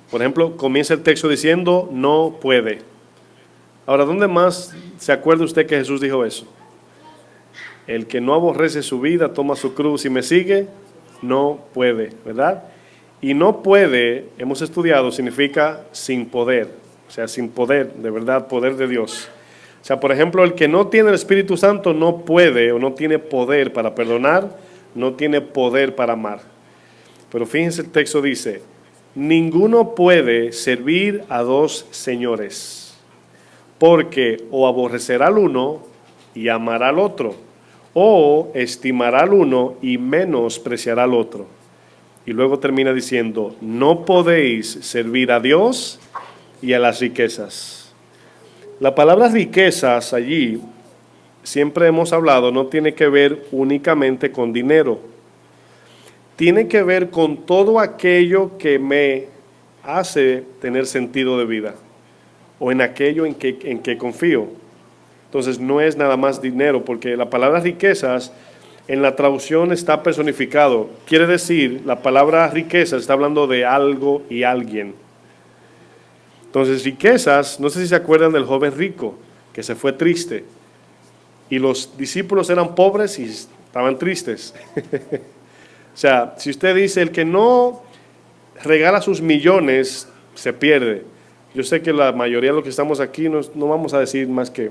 Por ejemplo, comienza el texto diciendo, no puede. Ahora, ¿dónde más se acuerda usted que Jesús dijo eso? El que no aborrece su vida, toma su cruz y me sigue, no puede, ¿verdad? Y no puede, hemos estudiado, significa sin poder. O sea, sin poder, de verdad, poder de Dios. O sea, por ejemplo, el que no tiene el Espíritu Santo no puede o no tiene poder para perdonar, no tiene poder para amar. Pero fíjense, el texto dice, ninguno puede servir a dos señores, porque o aborrecerá al uno y amará al otro, o estimará al uno y menospreciará al otro. Y luego termina diciendo, no podéis servir a Dios y a las riquezas. La palabra riquezas allí, siempre hemos hablado, no tiene que ver únicamente con dinero. Tiene que ver con todo aquello que me hace tener sentido de vida o en aquello en que confío. Entonces no es nada más dinero, porque la palabra riquezas en la traducción está personificado. Quiere decir, la palabra riqueza está hablando de algo y alguien. Entonces riquezas, no sé si se acuerdan del joven rico que se fue triste y los discípulos eran pobres y estaban tristes. O sea, si usted dice, el que no regala sus millones, se pierde. Yo sé que la mayoría de los que estamos aquí no vamos a decir más que,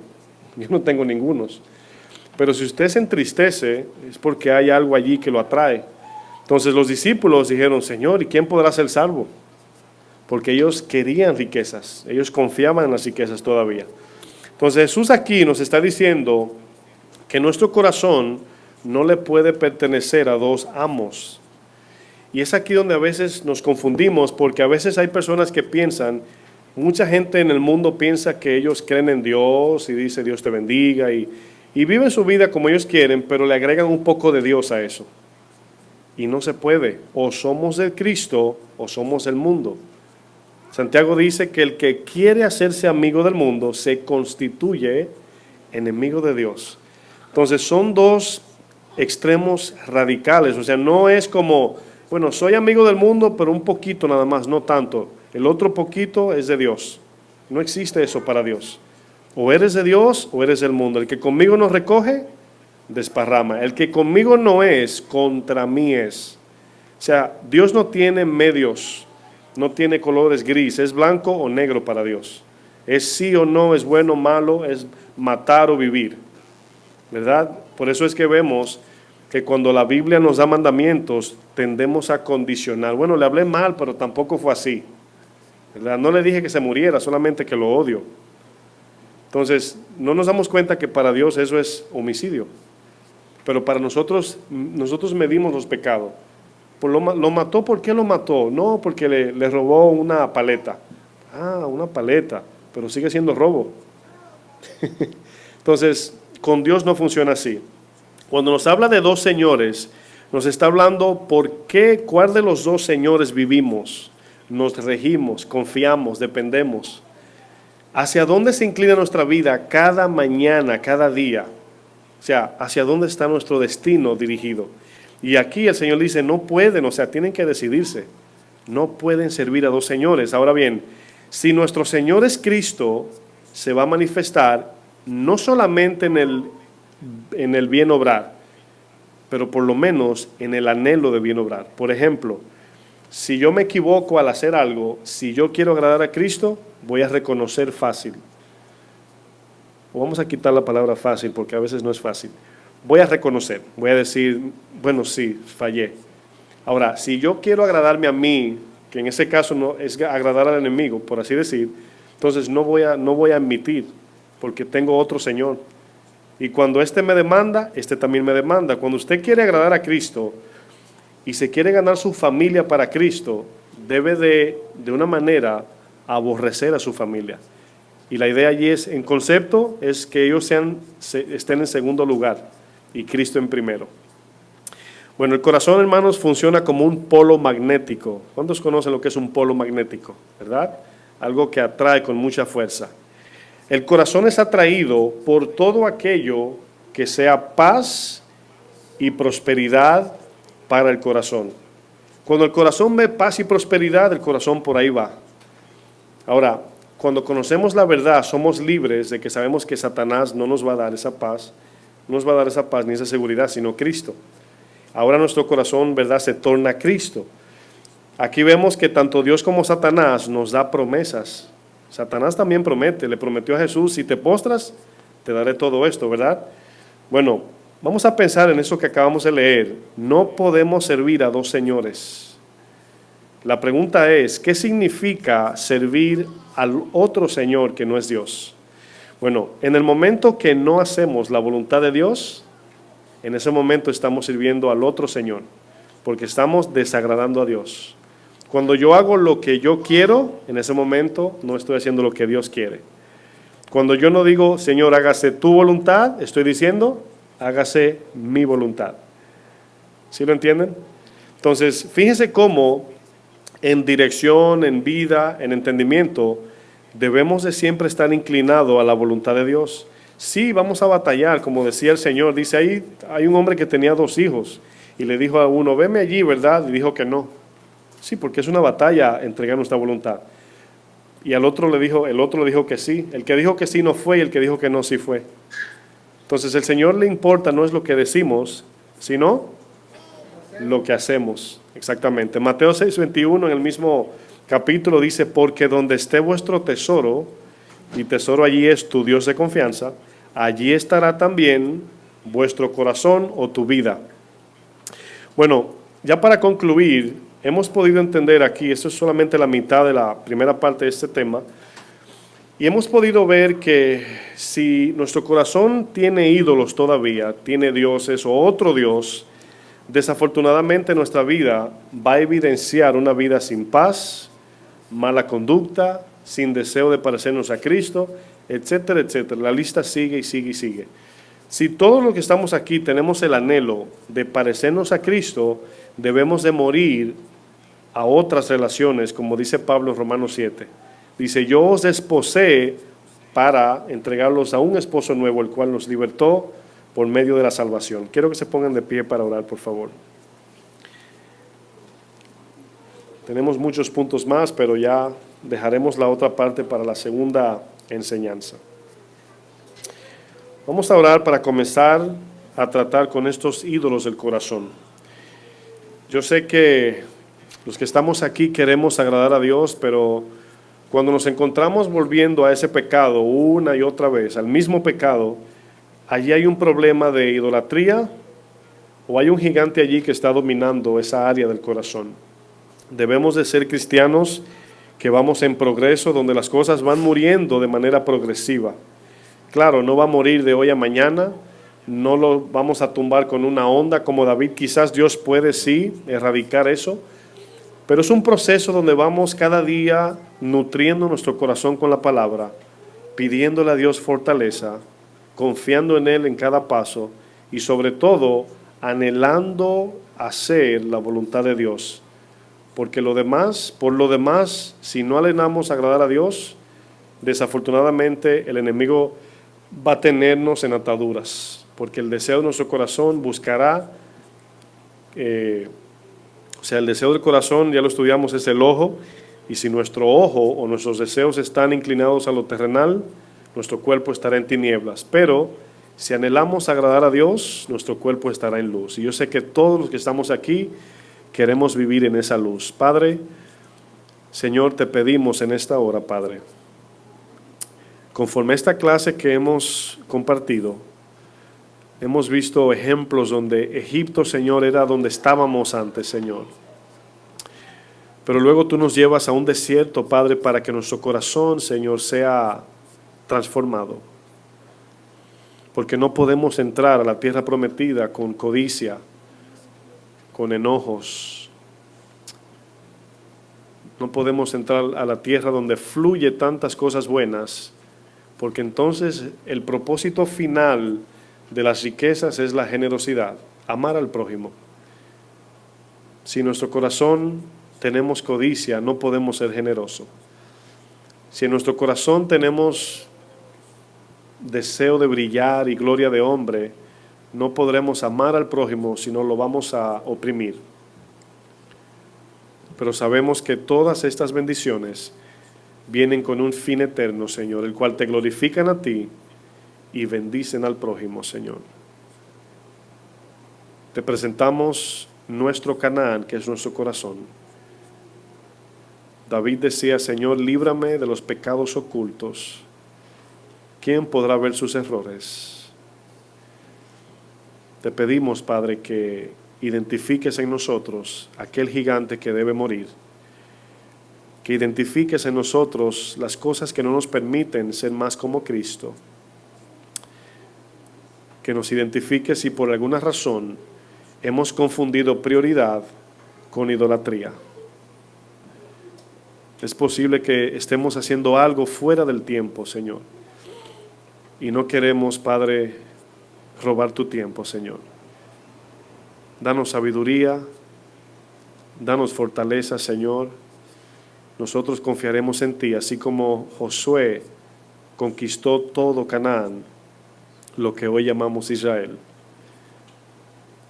yo no tengo ningunos. Pero si usted se entristece, es porque hay algo allí que lo atrae. Entonces los discípulos dijeron, Señor, ¿y quién podrá ser salvo? Porque ellos querían riquezas, ellos confiaban en las riquezas todavía. Entonces Jesús aquí nos está diciendo que nuestro corazón no le puede pertenecer a dos amos. Y es aquí donde a veces nos confundimos, porque a veces hay personas que piensan, mucha gente en el mundo piensa que ellos creen en Dios y dice Dios te bendiga y viven su vida como ellos quieren, pero le agregan un poco de Dios a eso. Y no se puede, o somos de Cristo o somos del mundo. Santiago dice que el que quiere hacerse amigo del mundo se constituye enemigo de Dios. Entonces son dos extremos radicales, o sea, no es como Bueno, soy amigo del mundo, pero un poquito nada más, no tanto. El otro poquito es de Dios. No existe eso para Dios. O eres de Dios o eres del mundo. El que conmigo no recoge, desparrama. El que conmigo no es, contra mí es. O sea, Dios no tiene medios, no tiene colores gris, es blanco o negro para Dios. Es sí o no, es bueno o malo, es matar o vivir. ¿Verdad? Por eso es que vemos que cuando la Biblia nos da mandamientos, tendemos a condicionar. Bueno, le hablé mal, pero tampoco fue así. ¿Verdad? No le dije que se muriera, solamente que lo odio. Entonces, no nos damos cuenta que para Dios eso es homicidio. Pero para nosotros medimos los pecados. ¿Lo mató? ¿Por qué lo mató? No, porque le robó una paleta. Ah, una paleta, pero sigue siendo robo. Entonces, con Dios no funciona así. Cuando nos habla de dos señores, nos está hablando cuál de los dos señores vivimos, nos regimos, confiamos, dependemos. ¿Hacia dónde se inclina nuestra vida cada mañana, cada día? O sea, ¿hacia dónde está nuestro destino dirigido? Y aquí el Señor dice, no pueden, o sea, tienen que decidirse. No pueden servir a dos señores. Ahora bien, si nuestro Señor es Cristo, se va a manifestar no solamente en el bien obrar, pero por lo menos en el anhelo de bien obrar. Por ejemplo, si yo me equivoco al hacer algo, si yo quiero agradar a Cristo, voy a reconocer fácil. O vamos a quitar la palabra fácil porque a veces no es fácil. Voy a reconocer, voy a decir, bueno, sí, fallé. Ahora, si yo quiero agradarme a mí, que en ese caso no es agradar al enemigo, por así decir, entonces no voy a admitir, porque tengo otro Señor. Y cuando este me demanda, este también me demanda. Cuando usted quiere agradar a Cristo y se quiere ganar su familia para Cristo, debe de una manera aborrecer a su familia. Y la idea allí es, en concepto, es que ellos estén en segundo lugar y Cristo en primero. Bueno, el corazón, hermanos, funciona como un polo magnético. ¿Cuántos conocen lo que es un polo magnético? ¿Verdad? Algo que atrae con mucha fuerza. El corazón es atraído por todo aquello que sea paz y prosperidad para el corazón. Cuando el corazón ve paz y prosperidad, el corazón por ahí va. Ahora, cuando conocemos la verdad, somos libres de que sabemos que Satanás no nos va a dar esa paz, no nos va a dar esa paz ni esa seguridad, sino Cristo. Ahora nuestro corazón, ¿verdad?, se torna a Cristo. Aquí vemos que tanto Dios como Satanás nos da promesas. Satanás también promete, le prometió a Jesús, si te postras, te daré todo esto, ¿verdad? Bueno, vamos a pensar en eso que acabamos de leer. No podemos servir a dos señores. La pregunta es, ¿qué significa servir al otro Señor que no es Dios? Bueno, en el momento que no hacemos la voluntad de Dios, en ese momento estamos sirviendo al otro Señor, porque estamos desagradando a Dios. Cuando yo hago lo que yo quiero, en ese momento no estoy haciendo lo que Dios quiere. Cuando yo no digo, Señor, hágase tu voluntad, estoy diciendo, hágase mi voluntad. ¿Sí lo entienden? Entonces, fíjense cómo en dirección, en vida, en entendimiento, debemos de siempre estar inclinados a la voluntad de Dios. Sí, vamos a batallar, como decía el Señor. Dice, ahí hay un hombre que tenía 2 hijos y le dijo a uno, veme allí, ¿verdad? Y dijo que no. Sí, porque es una batalla entregar nuestra voluntad. Y el otro le dijo que sí. El que dijo que sí no fue y el que dijo que no sí fue. Entonces el Señor le importa no es lo que decimos, sino lo que hacemos. Exactamente. Mateo 6:21 en el mismo capítulo dice, porque donde esté vuestro tesoro, y tesoro allí es tu Dios de confianza, allí estará también vuestro corazón o tu vida. Bueno, ya para concluir, hemos podido entender aquí, esto es solamente la mitad de la primera parte de este tema, y hemos podido ver que si nuestro corazón tiene ídolos todavía, tiene dioses o otro Dios, desafortunadamente nuestra vida va a evidenciar una vida sin paz, mala conducta, sin deseo de parecernos a Cristo, etcétera, etcétera. La lista sigue y sigue y sigue. Si todos los que estamos aquí tenemos el anhelo de parecernos a Cristo, debemos de morir a otras relaciones, como dice Pablo en Romanos 7. Dice, yo os desposé para entregarlos a un esposo nuevo, el cual nos libertó por medio de la salvación. Quiero que se pongan de pie para orar, por favor. Tenemos muchos puntos más, pero ya dejaremos la otra parte para la segunda enseñanza. Vamos a orar para comenzar a tratar con estos ídolos del corazón. Yo sé que los que estamos aquí queremos agradar a Dios, pero cuando nos encontramos volviendo a ese pecado una y otra vez, al mismo pecado, allí hay un problema de idolatría o hay un gigante allí que está dominando esa área del corazón. Debemos de ser cristianos que vamos en progreso, donde las cosas van muriendo de manera progresiva. Claro, no va a morir de hoy a mañana, no lo vamos a tumbar con una onda como David. Quizás Dios puede sí erradicar eso, pero es un proceso donde vamos cada día nutriendo nuestro corazón con la palabra, pidiéndole a Dios fortaleza, confiando en Él en cada paso y sobre todo anhelando hacer la voluntad de Dios. Porque por lo demás, si no anhelamos agradar a Dios, desafortunadamente el enemigo va a tenernos en ataduras, porque el deseo de nuestro corazón buscará, el deseo del corazón, ya lo estudiamos, es el ojo, y si nuestro ojo o nuestros deseos están inclinados a lo terrenal, nuestro cuerpo estará en tinieblas, pero si anhelamos agradar a Dios, nuestro cuerpo estará en luz. Y yo sé que todos los que estamos aquí queremos vivir en esa luz. Padre, Señor, te pedimos en esta hora, Padre, conforme a esta clase que hemos compartido, hemos visto ejemplos donde Egipto, Señor, era donde estábamos antes, Señor. Pero luego tú nos llevas a un desierto, Padre, para que nuestro corazón, Señor, sea transformado. Porque no podemos entrar a la tierra prometida con codicia, con enojos. No podemos entrar a la tierra donde fluye tantas cosas buenas, porque entonces el propósito final de las riquezas es la generosidad, amar al prójimo. Si en nuestro corazón tenemos codicia, no podemos ser generosos. Si en nuestro corazón tenemos deseo de brillar y gloria de hombre, no podremos amar al prójimo, sino lo vamos a oprimir. Pero sabemos que todas estas bendiciones vienen con un fin eterno, Señor, el cual te glorifican a ti y bendicen al prójimo, Señor. Te presentamos nuestro Canaán, que es nuestro corazón. David decía, Señor, líbrame de los pecados ocultos. ¿Quién podrá ver sus errores? Te pedimos, Padre, que identifiques en nosotros aquel gigante que debe morir, que identifiques en nosotros las cosas que no nos permiten ser más como Cristo, que nos identifiques si por alguna razón hemos confundido prioridad con idolatría. Es posible que estemos haciendo algo fuera del tiempo, Señor, y no queremos, Padre, robar tu tiempo, Señor. Danos sabiduría, danos fortaleza, Señor. Nosotros confiaremos en ti, así como Josué conquistó todo Canaán, lo que hoy llamamos Israel.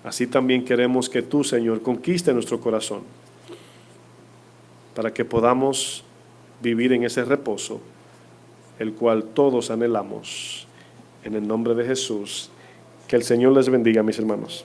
Así también queremos que tú, Señor, conquiste nuestro corazón, para que podamos vivir en ese reposo, el cual todos anhelamos. En el nombre de Jesús, que el Señor les bendiga, mis hermanos.